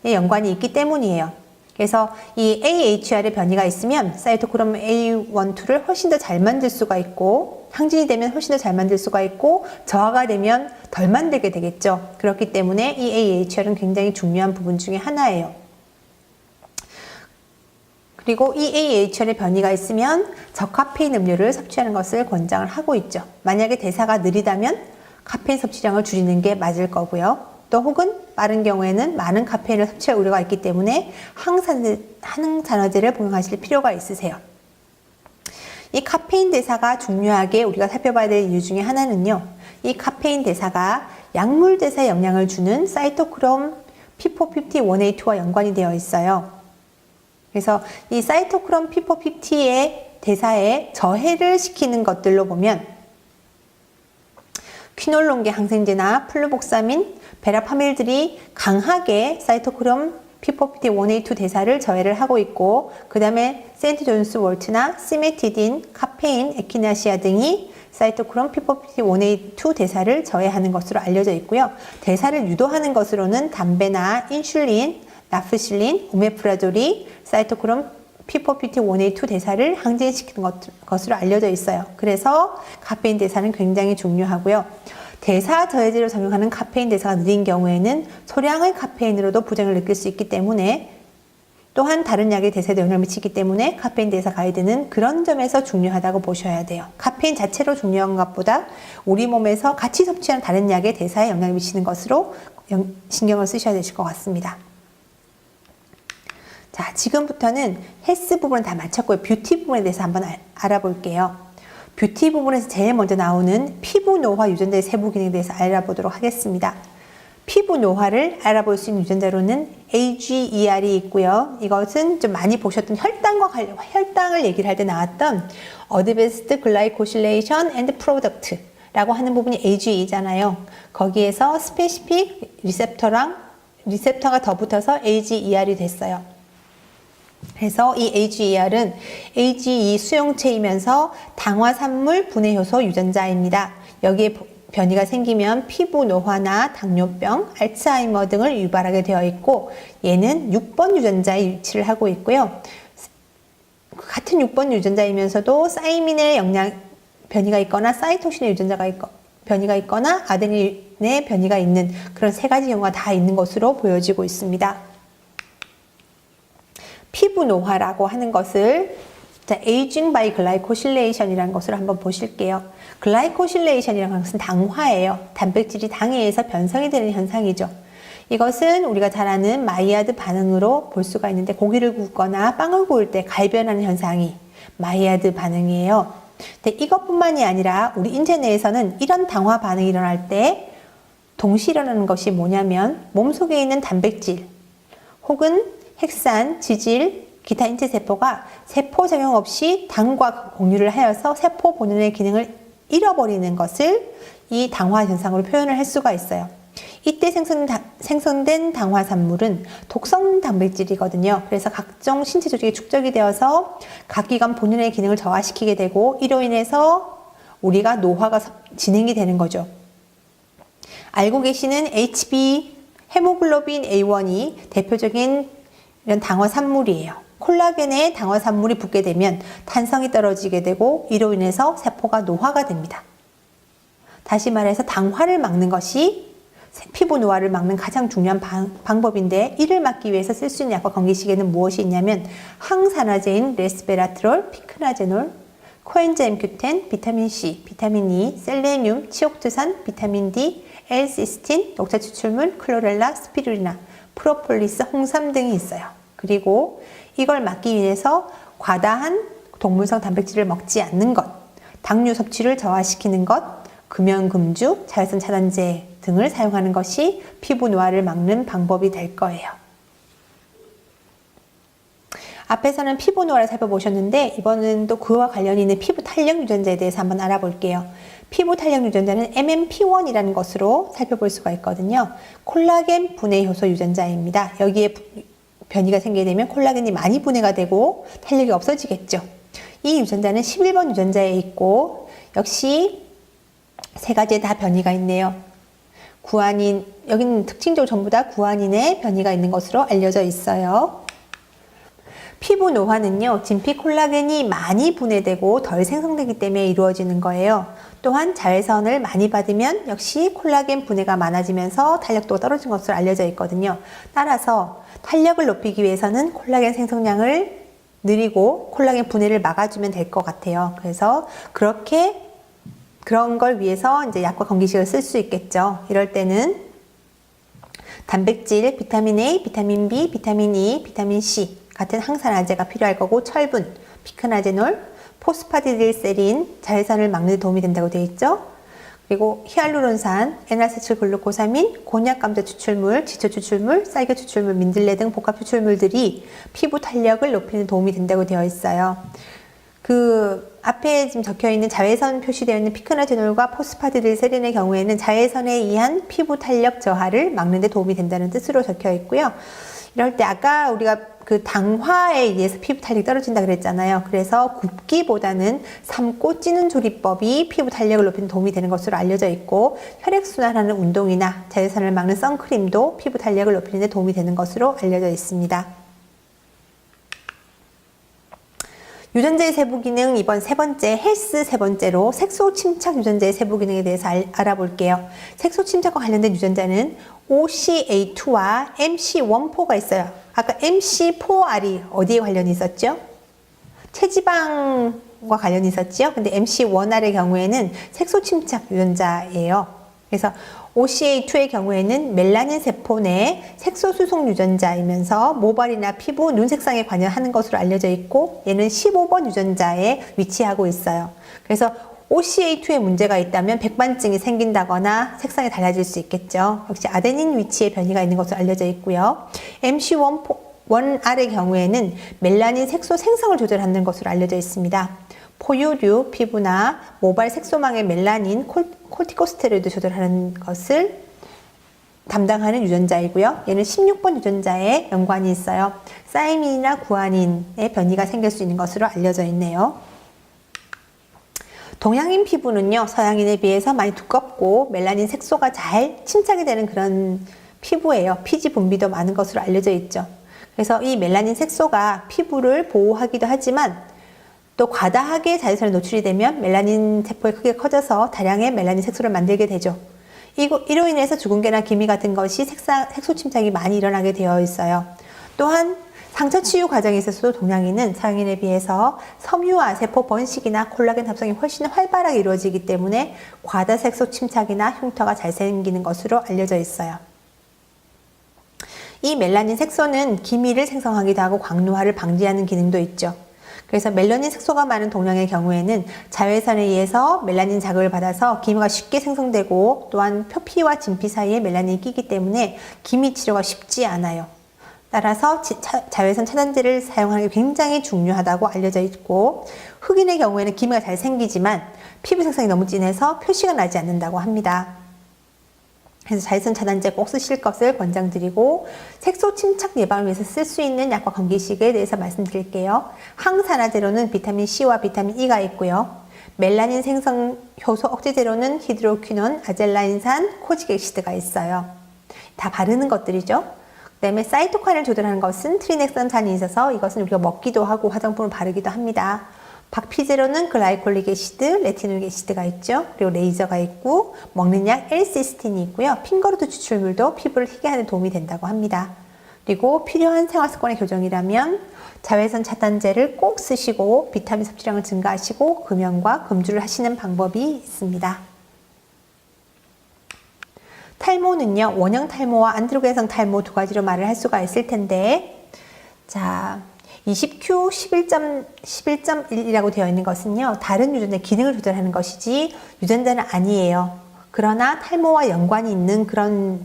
연관이 있기 때문이에요. 그래서 이 AHR의 변이가 있으면 사이토크롬 A12를 훨씬 더 잘 만들 수가 있고 항진이 되면 훨씬 더 잘 만들 수가 있고 저하가 되면 덜 만들게 되겠죠. 그렇기 때문에 이 AHR은 굉장히 중요한 부분 중에 하나예요. 그리고 이 AHR의 변이가 있으면 저카페인 음료를 섭취하는 것을 권장을 하고 있죠. 만약에 대사가 느리다면 카페인 섭취량을 줄이는 게 맞을 거고요. 또 혹은 빠른 경우에는 많은 카페인을 섭취할 우려가 있기 때문에 항산화제를 복용하실 필요가 있으세요. 이 카페인 대사가 중요하게 우리가 살펴봐야 될 이유 중에 하나는요. 이 카페인 대사가 약물 대사에 영향을 주는 사이토크롬 P450-1A2와 연관이 되어 있어요. 그래서 이 사이토크롬 P450의 대사에 저해를 시키는 것들로 보면 퀴놀론계 항생제나 플루복사민, 베라파밀들이 강하게 사이토크롬 P450-1A2 대사를 저해를 하고 있고 그 다음에 세인트 존스 월트나 시메티딘, 카페인, 에키나시아 등이 사이토크롬 P450-1A2 대사를 저해하는 것으로 알려져 있고요. 대사를 유도하는 것으로는 담배나 인슐린, 나프실린, 오메프라졸이 사이토크롬 P450-1A2 대사를 항진시키는 것으로 알려져 있어요. 그래서 카페인 대사는 굉장히 중요하고요. 대사 저해제로 작용하는 카페인 대사가 느린 경우에는 소량의 카페인으로도 부작용을 느낄 수 있기 때문에 또한 다른 약의 대사에도 영향을 미치기 때문에 카페인 대사 가이드는 그런 점에서 중요하다고 보셔야 돼요. 카페인 자체로 중요한 것보다 우리 몸에서 같이 섭취하는 다른 약의 대사에 영향을 미치는 것으로 신경을 쓰셔야 되실 것 같습니다. 자, 지금부터는 헬스 부분은 다 마쳤고요. 뷰티 부분에 대해서 한번 알아볼게요. 뷰티 부분에서 제일 먼저 나오는 피부 노화 유전자의 세부 기능에 대해서 알아보도록 하겠습니다. 피부 노화를 알아볼 수 있는 유전자로는 AGER이 있고요. 이것은 좀 많이 보셨던 혈당을 얘기를 할 때 나왔던 Advanced Glycosylation and Product라고 하는 부분이 AGE잖아요. 거기에서 스페시픽 리셉터가 더 붙어서 AGER이 됐어요. 그래서 이 AGER은 AGE 수용체이면서 당화산물 분해 효소 유전자입니다. 여기에 변이가 생기면 피부 노화나 당뇨병, 알츠하이머 등을 유발하게 되어 있고 얘는 6번 유전자에 위치를 하고 있고요. 같은 6번 유전자이면서도 사이민의 변이가 있거나 사이토신의 변이가 있거나 아데닌의 변이가 있는 그런 세 가지 경우가 다 있는 것으로 보여지고 있습니다. 피부 노화라고 하는 것을 aging by glycosylation이라는 것을 한번 보실게요. 글라이코실레이션이라는 것은 당화예요. 단백질이 당에 의해서 변성이 되는 현상이죠. 이것은 우리가 잘 아는 마이야드 반응으로 볼 수가 있는데 고기를 굽거나 빵을 구울 때 갈변하는 현상이 마이야드 반응이에요. 근데 이것뿐만이 아니라 우리 인체 내에서는 이런 당화 반응이 일어날 때 동시에 일어나는 것이 뭐냐면 몸속에 있는 단백질 혹은 핵산, 지질, 기타 인체 세포가 세포 작용 없이 당과 공유를 하여서 세포 본연의 기능을 잃어버리는 것을 이 당화 현상으로 표현을 할 수가 있어요. 이때 생성된 당화산물은 독성 단백질이거든요. 그래서 각종 신체 조직에 축적이 되어서 각 기관 본연의 기능을 저하시키게 되고 이로 인해서 우리가 노화가 진행이 되는 거죠. 알고 계시는 HB, 헤모글로빈 A1이 대표적인 이런 당화산물이에요. 콜라겐에 당화산물이 붙게 되면 탄성이 떨어지게 되고 이로 인해서 세포가 노화가 됩니다. 다시 말해서 당화를 막는 것이 피부 노화를 막는 가장 중요한 방법인데 이를 막기 위해서 쓸 수 있는 약과 건기식에는 무엇이 있냐면 항산화제인 레스베라트롤, 피크나제놀, 코엔자임 Q10, 비타민C, 비타민 E, 셀레늄, 치옥트산, 비타민 D, L-시스틴, 녹차 추출물, 클로렐라, 스피루리나, 프로폴리스, 홍삼 등이 있어요. 그리고 이걸 막기 위해서 과다한 동물성 단백질을 먹지 않는 것, 당류 섭취를 저하시키는 것, 금연금주, 자외선 차단제 등을 사용하는 것이 피부 노화를 막는 방법이 될 거예요. 앞에서는 피부 노화를 살펴보셨는데 이번은 또 그와 관련이 있는 피부 탄력 유전자에 대해서 한번 알아볼게요. 피부 탄력 유전자는 MMP1이라는 것으로 살펴볼 수가 있거든요. 콜라겐 분해 효소 유전자입니다. 여기에 변이가 생기게 되면 콜라겐이 많이 분해가 되고 탄력이 없어지겠죠. 이 유전자는 11번 유전자에 있고 역시 세 가지에 다 변이가 있네요. 구아닌, 여기는 특징적으로 전부 다 구아닌의 변이가 있는 것으로 알려져 있어요. 피부 노화는요, 진피 콜라겐이 많이 분해되고 덜 생성되기 때문에 이루어지는 거예요. 또한 자외선을 많이 받으면 역시 콜라겐 분해가 많아지면서 탄력도가 떨어진 것으로 알려져 있거든요. 따라서 탄력을 높이기 위해서는 콜라겐 생성량을 느리고 콜라겐 분해를 막아주면 될 것 같아요. 그래서 그런 걸 위해서 이제 약과 건기식을 쓸 수 있겠죠. 이럴 때는 단백질, 비타민 A, 비타민 B, 비타민 E, 비타민 C 같은 항산화제가 필요할 거고, 철분, 피크나제놀, 포스파디딜세린, 자외선을 막는 데 도움이 된다고 되어 있죠. 그리고 히알루론산, 에나세틸글루코사민, 곤약 감자 추출물, 지초 추출물, 쌀겨 추출물, 민들레 등 복합 추출물들이 피부 탄력을 높이는 도움이 된다고 되어 있어요. 그 앞에 지금 적혀 있는 자외선 표시되어 있는 피크나제놀과 포스파디딜세린의 경우에는 자외선에 의한 피부 탄력 저하를 막는 데 도움이 된다는 뜻으로 적혀 있고요. 이럴 때 아까 우리가 그 당화에 의해서 피부 탄력이 떨어진다 그랬잖아요. 그래서 굽기보다는 삶고 찌는 조리법이 피부 탄력을 높이는 도움이 되는 것으로 알려져 있고, 혈액순환하는 운동이나 자외선을 막는 선크림도 피부 탄력을 높이는 데 도움이 되는 것으로 알려져 있습니다. 유전자의 세부 기능, 이번 세 번째, 헬스 세 번째로 색소 침착 유전자의 세부 기능에 대해서 알아볼게요. 색소 침착과 관련된 유전자는 OCA2와 MC14가 있어요. 아까 MC4R이 어디에 관련이 있었죠? 체지방과 관련이 있었죠? 근데 MC1R의 경우에는 색소 침착 유전자예요. 그래서 OCA2의 경우에는 멜라닌 세포 내 색소 수송 유전자이면서 모발이나 피부, 눈 색상에 관여하는 것으로 알려져 있고, 얘는 15번 유전자에 위치하고 있어요. 그래서 OCA2에 문제가 있다면 백반증이 생긴다거나 색상이 달라질 수 있겠죠. 역시 아데닌 위치에 변이가 있는 것으로 알려져 있고요. MC1R의 경우에는 멜라닌 색소 생성을 조절하는 것으로 알려져 있습니다. 포유류 피부나 모발 색소망의 멜라닌, 콜티코스테로이드 조절하는 것을 담당하는 유전자이고요. 얘는 16번 유전자에 연관이 있어요. 사이민이나 구아닌의 변이가 생길 수 있는 것으로 알려져 있네요. 동양인 피부는요, 서양인에 비해서 많이 두껍고 멜라닌 색소가 잘 침착이 되는 그런 피부예요. 피지 분비도 많은 것으로 알려져 있죠. 그래서 이 멜라닌 색소가 피부를 보호하기도 하지만 또 과다하게 자외선에 노출이 되면 멜라닌 세포의 크기가 커져서 다량의 멜라닌 색소를 만들게 되죠. 이로 인해서 주근깨나 기미 같은 것이 색소 침착이 많이 일어나게 되어 있어요. 또한 상처 치유 과정에 있어서도 동양인은 서양인에 비해서 섬유화 세포 번식이나 콜라겐 합성이 훨씬 활발하게 이루어지기 때문에 과다 색소 침착이나 흉터가 잘 생기는 것으로 알려져 있어요. 이 멜라닌 색소는 기미를 생성하기도 하고 광노화를 방지하는 기능도 있죠. 그래서 멜라닌 색소가 많은 동양의 경우에는 자외선에 의해서 멜라닌 자극을 받아서 기미가 쉽게 생성되고, 또한 표피와 진피 사이에 멜라닌이 끼기 때문에 기미 치료가 쉽지 않아요. 따라서 자외선 차단제를 사용하는 게 굉장히 중요하다고 알려져 있고, 흑인의 경우에는 기미가 잘 생기지만 피부 색상이 너무 진해서 표시가 나지 않는다고 합니다. 그래서 자외선 차단제 꼭 쓰실 것을 권장드리고, 색소 침착 예방을 위해서 쓸 수 있는 약과 건기식에 대해서 말씀드릴게요. 항산화제로는 비타민 C와 비타민 E가 있고요. 멜라닌 생성 효소 억제제로는 히드로퀴논, 아젤라인산, 코지객시드가 있어요. 다 바르는 것들이죠. 그 다음에 사이토카인을 조절하는 것은 트리넥산산이 있어서 이것은 우리가 먹기도 하고 화장품을 바르기도 합니다. 박피제로는 글라이콜릭 애시드, 레티놀 애시드가 있죠. 그리고 레이저가 있고, 먹는 약 L시스틴이 있고요. 핑거루트 추출물도 피부를 희게 하는 데 도움이 된다고 합니다. 그리고 필요한 생활습관의 교정이라면 자외선 차단제를 꼭 쓰시고 비타민 섭취량을 증가하시고 금연과 금주를 하시는 방법이 있습니다. 탈모는요, 원형 탈모와 안드로겐성 탈모 두 가지로 말을 할 수가 있을 텐데, 자, 20Q 11.1이라고 되어 있는 것은요, 다른 유전자의 기능을 조절하는 것이지 유전자는 아니에요. 그러나 탈모와 연관이 있는 그런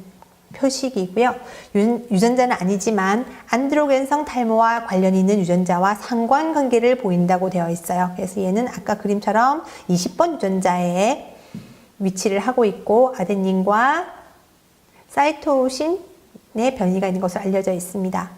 표식이고요. 유전자는 아니지만 안드로겐성 탈모와 관련이 있는 유전자와 상관관계를 보인다고 되어 있어요. 그래서 얘는 아까 그림처럼 20번 유전자에 위치를 하고 있고 아데닌과 사이토신의 변이가 있는 것으로 알려져 있습니다.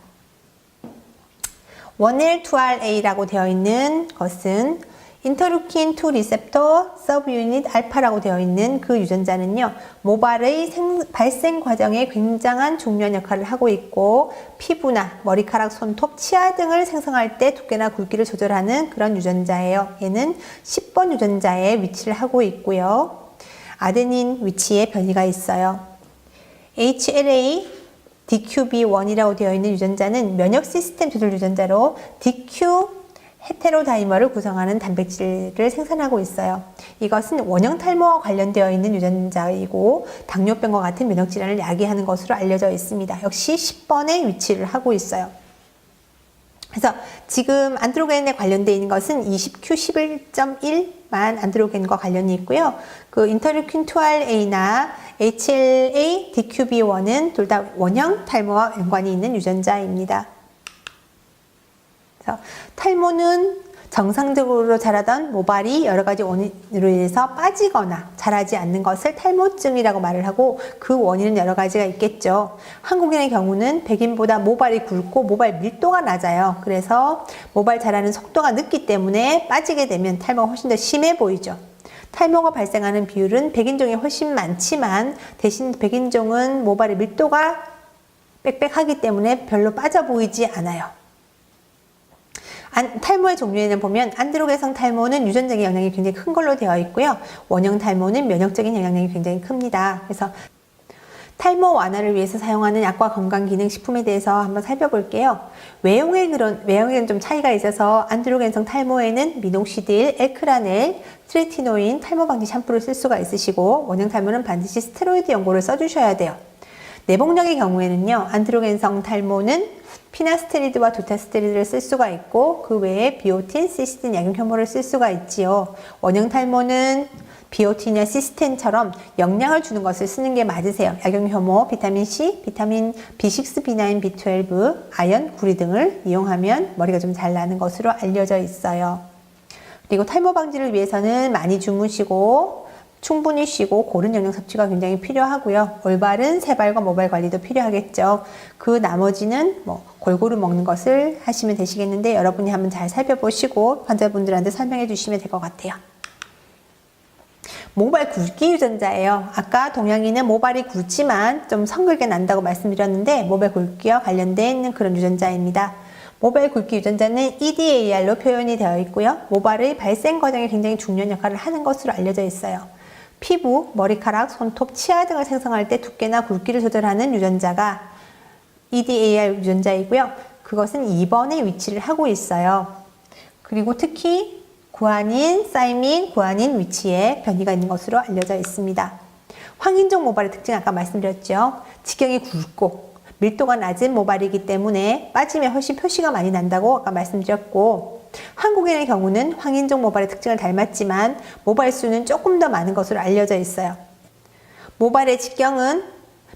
1L2RA라고 되어 있는 것은 인터루킨 2 리셉터 서브 유닛 알파라고 되어 있는 그 유전자는요, 모발의 발생 과정에 굉장한 중요한 역할을 하고 있고 피부나 머리카락, 손톱, 치아 등을 생성할 때 두께나 굵기를 조절하는 그런 유전자예요. 얘는 10번 유전자에 위치를 하고 있고요. 아데닌 위치에 변이가 있어요. HLA DQB1이라고 되어 있는 유전자는 면역 시스템 조절 유전자로 DQ 헤테로다이머를 구성하는 단백질을 생산하고 있어요. 이것은 원형 탈모와 관련되어 있는 유전자이고 당뇨병과 같은 면역 질환을 야기하는 것으로 알려져 있습니다. 역시 10번에 위치를 하고 있어요. 그래서 지금 안드로겐에 관련되어 있는 것은 20q11.1만 안드로겐과 관련이 있고요. 그 인터루킨 2RA나 HLA DQB1은 둘 다 원형 탈모와 연관이 있는 유전자입니다. 그래서 탈모는 정상적으로 자라던 모발이 여러 가지 원인으로 인해서 빠지거나 자라지 않는 것을 탈모증이라고 말을 하고 그 원인은 여러 가지가 있겠죠. 한국인의 경우는 백인보다 모발이 굵고 모발 밀도가 낮아요. 그래서 모발 자라는 속도가 늦기 때문에 빠지게 되면 탈모가 훨씬 더 심해 보이죠. 탈모가 발생하는 비율은 백인종이 훨씬 많지만 대신 백인종은 모발의 밀도가 빽빽하기 때문에 별로 빠져 보이지 않아요. 탈모의 종류에는 보면 안드로겐성 탈모는 유전적인 영향이 굉장히 큰 걸로 되어 있고요. 원형 탈모는 면역적인 영향력이 굉장히 큽니다. 그래서 탈모 완화를 위해서 사용하는 약과 건강기능식품에 대해서 한번 살펴볼게요. 외형에는 좀 차이가 있어서 안드로겐성 탈모에는 미녹시딜, 엘크라넬, 트레티노인, 탈모 방지 샴푸를 쓸 수가 있으시고 원형 탈모는 반드시 스테로이드 연고를 써주셔야 돼요. 내복력의 경우에는요, 안드로겐성 탈모는 피나스테리드와 두타스테리드를 쓸 수가 있고 그 외에 비오틴, 시스틴, 약용효모를 쓸 수가 있지요. 원형 탈모는 비오틴이나 시스텐처럼 영양을 주는 것을 쓰는 게 맞으세요. 약용효모, 비타민C, 비타민 B6, B9, B12, 아연, 구리 등을 이용하면 머리가 좀 잘 나는 것으로 알려져 있어요. 그리고 탈모 방지를 위해서는 많이 주무시고 충분히 쉬고 고른 영양 섭취가 굉장히 필요하고요. 올바른 세발과 모발 관리도 필요하겠죠. 그 나머지는 골고루 먹는 것을 하시면 되시겠는데 여러분이 한번 잘 살펴보시고 환자분들한테 설명해 주시면 될 것 같아요. 모발 굵기 유전자예요. 아까 동양인은 모발이 굵지만 좀 성글게 난다고 말씀드렸는데 모발 굵기와 관련되어 있는 그런 유전자입니다. 모발 굵기 유전자는 EDAR로 표현이 되어 있고요. 모발의 발생 과정에 굉장히 중요한 역할을 하는 것으로 알려져 있어요. 피부, 머리카락, 손톱, 치아 등을 생성할 때 두께나 굵기를 조절하는 유전자가 EDAR 유전자이고요. 그것은 2번에 위치를 하고 있어요. 그리고 특히 구아닌, 사이민, 구아닌 위치에 변이가 있는 것으로 알려져 있습니다. 황인종 모발의 특징 아까 말씀드렸죠. 지경이 굵고 밀도가 낮은 모발이기 때문에 빠지면 훨씬 표시가 많이 난다고 아까 말씀드렸고 한국인의 경우는 황인종 모발의 특징을 닮았지만 모발 수는 조금 더 많은 것으로 알려져 있어요. 모발의 직경은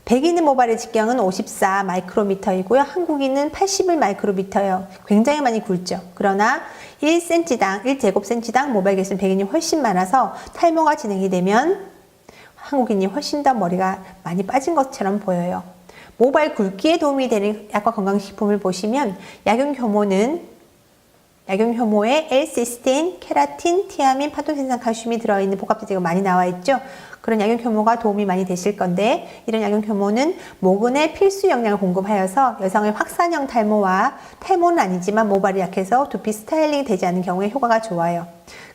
백인의 모발의 직경은 54 마이크로미터이고요. 한국인은 81 마이크로미터예요. 굉장히 많이 굵죠. 그러나 1cm당, 1제곱cm당 모발 개수는 백인이 훨씬 많아서 탈모가 진행이 되면 한국인이 훨씬 더 머리가 많이 빠진 것처럼 보여요. 모발 굵기에 도움이 되는 약과 건강식품을 보시면 약용효모에 L-시스테인, 케라틴, 티아민, 파토센산, 칼슘이 들어있는 복합제제가 많이 나와 있죠. 그런 약용효모가 도움이 많이 되실 건데 이런 약용효모는 모근에 필수 영양을 공급하여서 여성의 확산형 탈모와 탈모는 아니지만 모발이 약해서 두피 스타일링이 되지 않는 경우에 효과가 좋아요.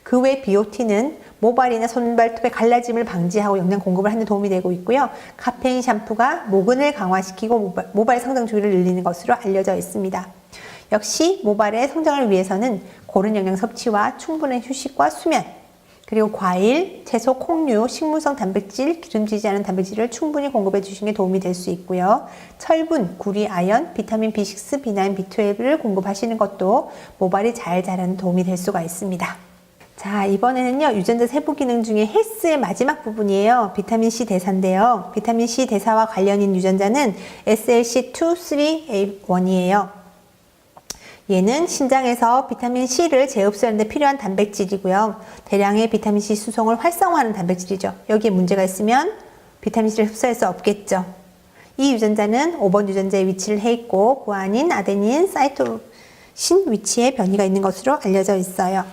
그 외 비오틴은 모발이나 손발톱의 갈라짐을 방지하고 영양 공급을 하는 데 도움이 되고 있고요. 카페인 샴푸가 모근을 강화시키고 모발 성장 주기를 늘리는 것으로 알려져 있습니다. 역시 모발의 성장을 위해서는 고른 영양 섭취와 충분한 휴식과 수면, 그리고 과일, 채소, 콩류, 식물성 단백질, 기름지지 않은 단백질을 충분히 공급해 주시는 게 도움이 될 수 있고요. 철분, 구리, 아연, 비타민 B6, B9, B12를 공급하시는 것도 모발이 잘 자라는 도움이 될 수가 있습니다. 자, 이번에는요, 유전자 세부 기능 중에 헬스의 마지막 부분이에요. 비타민C 대사인데요. 비타민C 대사와 관련인 유전자는 SLC2, 3A1이에요. 얘는 신장에서 비타민 C를 재흡수하는 데 필요한 단백질이고요. 대량의 비타민 C 수송을 활성화하는 단백질이죠. 여기에 문제가 있으면 비타민 C를 흡수할 수 없겠죠. 이 유전자는 5번 유전자에 위치를 해 있고 구아닌, 아데닌, 사이토신 위치에 변이가 있는 것으로 알려져 있어요.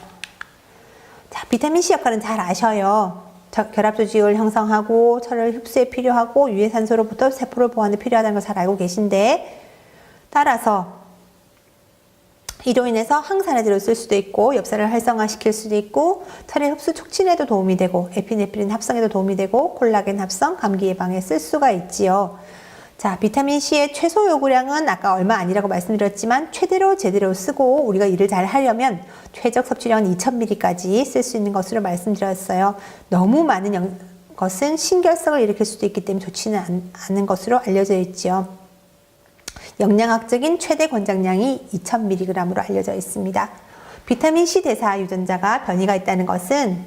자, 비타민 C 역할은 잘 아셔요. 결합조직을 형성하고 철을 흡수에 필요하고 유해산소로부터 세포를 보호하는 데 필요하다는 걸 잘 알고 계신데, 따라서 이로 인해서 항산화제로 쓸 수도 있고 엽산을 활성화시킬 수도 있고 철의 흡수 촉진에도 도움이 되고 에피네프린 합성에도 도움이 되고 콜라겐 합성, 감기 예방에 쓸 수가 있지요. 자, 비타민 C의 최소 요구량은 아까 얼마 아니라고 말씀드렸지만 제대로 쓰고 우리가 일을 잘 하려면 최적 섭취량은 2000ml까지 쓸 수 있는 것으로 말씀드렸어요. 너무 많은 것은 신결석을 일으킬 수도 있기 때문에 좋지는 않은 것으로 알려져 있지요. 영양학적인 최대 권장량이 2000mg으로 알려져 있습니다. 비타민 C 대사 유전자가 변이가 있다는 것은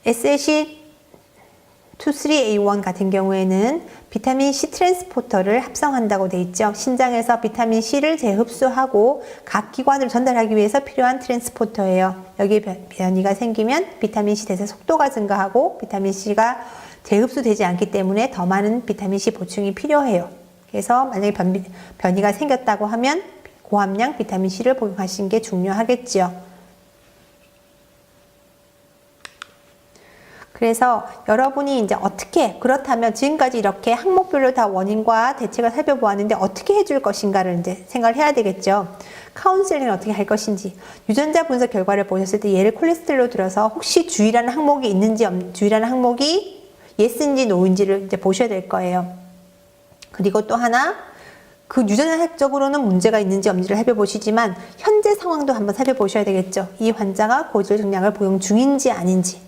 SLC23A1 같은 경우에는 비타민 C 트랜스포터를 합성한다고 되어 있죠. 신장에서 비타민 C를 재흡수하고 각 기관으로 전달하기 위해서 필요한 트랜스포터예요. 여기에 변이가 생기면 비타민 C 대사 속도가 증가하고 비타민 C가 재흡수되지 않기 때문에 더 많은 비타민 C 보충이 필요해요. 그래서 만약에 변이가 생겼다고 하면 고함량 비타민 C를 복용하시는 게 중요하겠죠. 그래서 여러분이 이제 어떻게, 그렇다면 지금까지 이렇게 항목별로 다 원인과 대책을 살펴보았는데 어떻게 해줄 것인가를 이제 생각을 해야 되겠죠. 카운셀링을 어떻게 할 것인지, 유전자 분석 결과를 보셨을 때 얘를 콜레스테롤로 들어서 혹시 주의라는 항목이 있는지, 주의라는 항목이 예스인지 노인지를 이제 보셔야 될 거예요. 그리고 또 하나, 그 유전자학적으로는 문제가 있는지 없는지를 살펴보시지만 현재 상황도 한번 살펴보셔야 되겠죠. 이 환자가 고지혈증약을 복용 중인지 아닌지,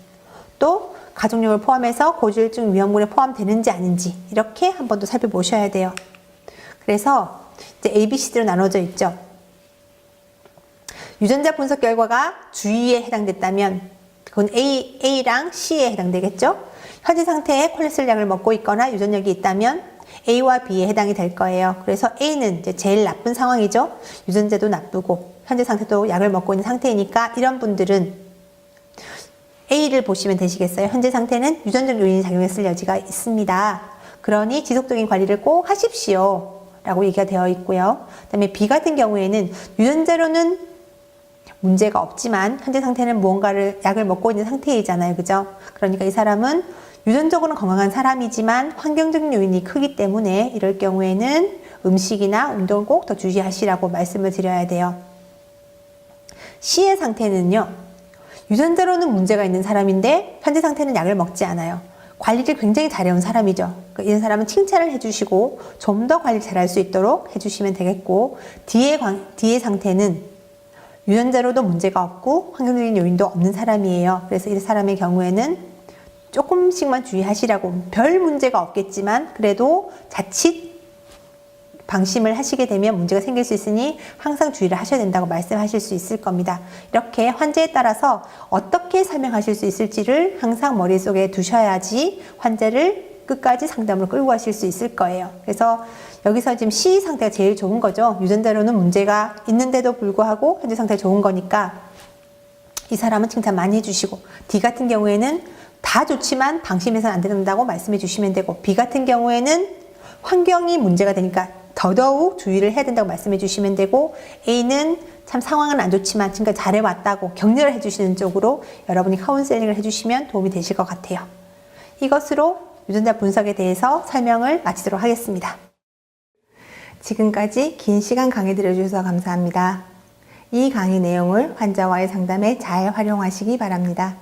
또 가족력을 포함해서 고지혈증 위험군에 포함되는지 아닌지 이렇게 한 번 더 살펴보셔야 돼요. 그래서 이제 ABCD로 나눠져 있죠. 유전자 분석 결과가 주의에 해당됐다면 그건 A랑 C에 해당되겠죠. 현재 상태에 콜레스테롤약을 먹고 있거나 유전력이 있다면 A와 B에 해당이 될 거예요. 그래서 A는 이제 제일 나쁜 상황이죠. 유전자도 나쁘고 현재 상태도 약을 먹고 있는 상태이니까 이런 분들은 A를 보시면 되시겠어요. 현재 상태는 유전적 요인이 작용했을 여지가 있습니다. 그러니 지속적인 관리를 꼭 하십시오 라고 얘기가 되어 있고요. 그 다음에 B 같은 경우에는 유전자로는 문제가 없지만 현재 상태는 무언가를 약을 먹고 있는 상태이잖아요. 그죠? 그러니까 이 사람은 유전적으로는 건강한 사람이지만 환경적인 요인이 크기 때문에 이럴 경우에는 음식이나 운동을 꼭 더 주의하시라고 말씀을 드려야 돼요. C의 상태는요. 유전자로는 문제가 있는 사람인데 현재 상태는 약을 먹지 않아요. 관리를 굉장히 잘해온 사람이죠. 이런 사람은 칭찬을 해주시고 좀 더 관리를 잘할 수 있도록 해주시면 되겠고, D의 상태는 유전자로도 문제가 없고 환경적인 요인도 없는 사람이에요. 그래서 이 사람의 경우에는 조금씩만 주의하시라고, 별 문제가 없겠지만 그래도 자칫 방심을 하시게 되면 문제가 생길 수 있으니 항상 주의를 하셔야 된다고 말씀하실 수 있을 겁니다. 이렇게 환자에 따라서 어떻게 설명하실 수 있을지를 항상 머릿속에 두셔야지 환자를 끝까지 상담을 끌고 가실 수 있을 거예요. 그래서 여기서 지금 C 상태가 제일 좋은 거죠. 유전자로는 문제가 있는데도 불구하고 현재 상태가 좋은 거니까 이 사람은 칭찬 많이 해주시고, D 같은 경우에는 다 좋지만 방심해서는 안 된다고 말씀해 주시면 되고, B 같은 경우에는 환경이 문제가 되니까 더더욱 주의를 해야 된다고 말씀해 주시면 되고, A는 참 상황은 안 좋지만 지금까지 잘해왔다고 격려를 해주시는 쪽으로 여러분이 카운셀링을 해주시면 도움이 되실 것 같아요. 이것으로 유전자 분석에 대해서 설명을 마치도록 하겠습니다. 지금까지 긴 시간 강의 들어주셔서 감사합니다. 이 강의 내용을 환자와의 상담에 잘 활용하시기 바랍니다.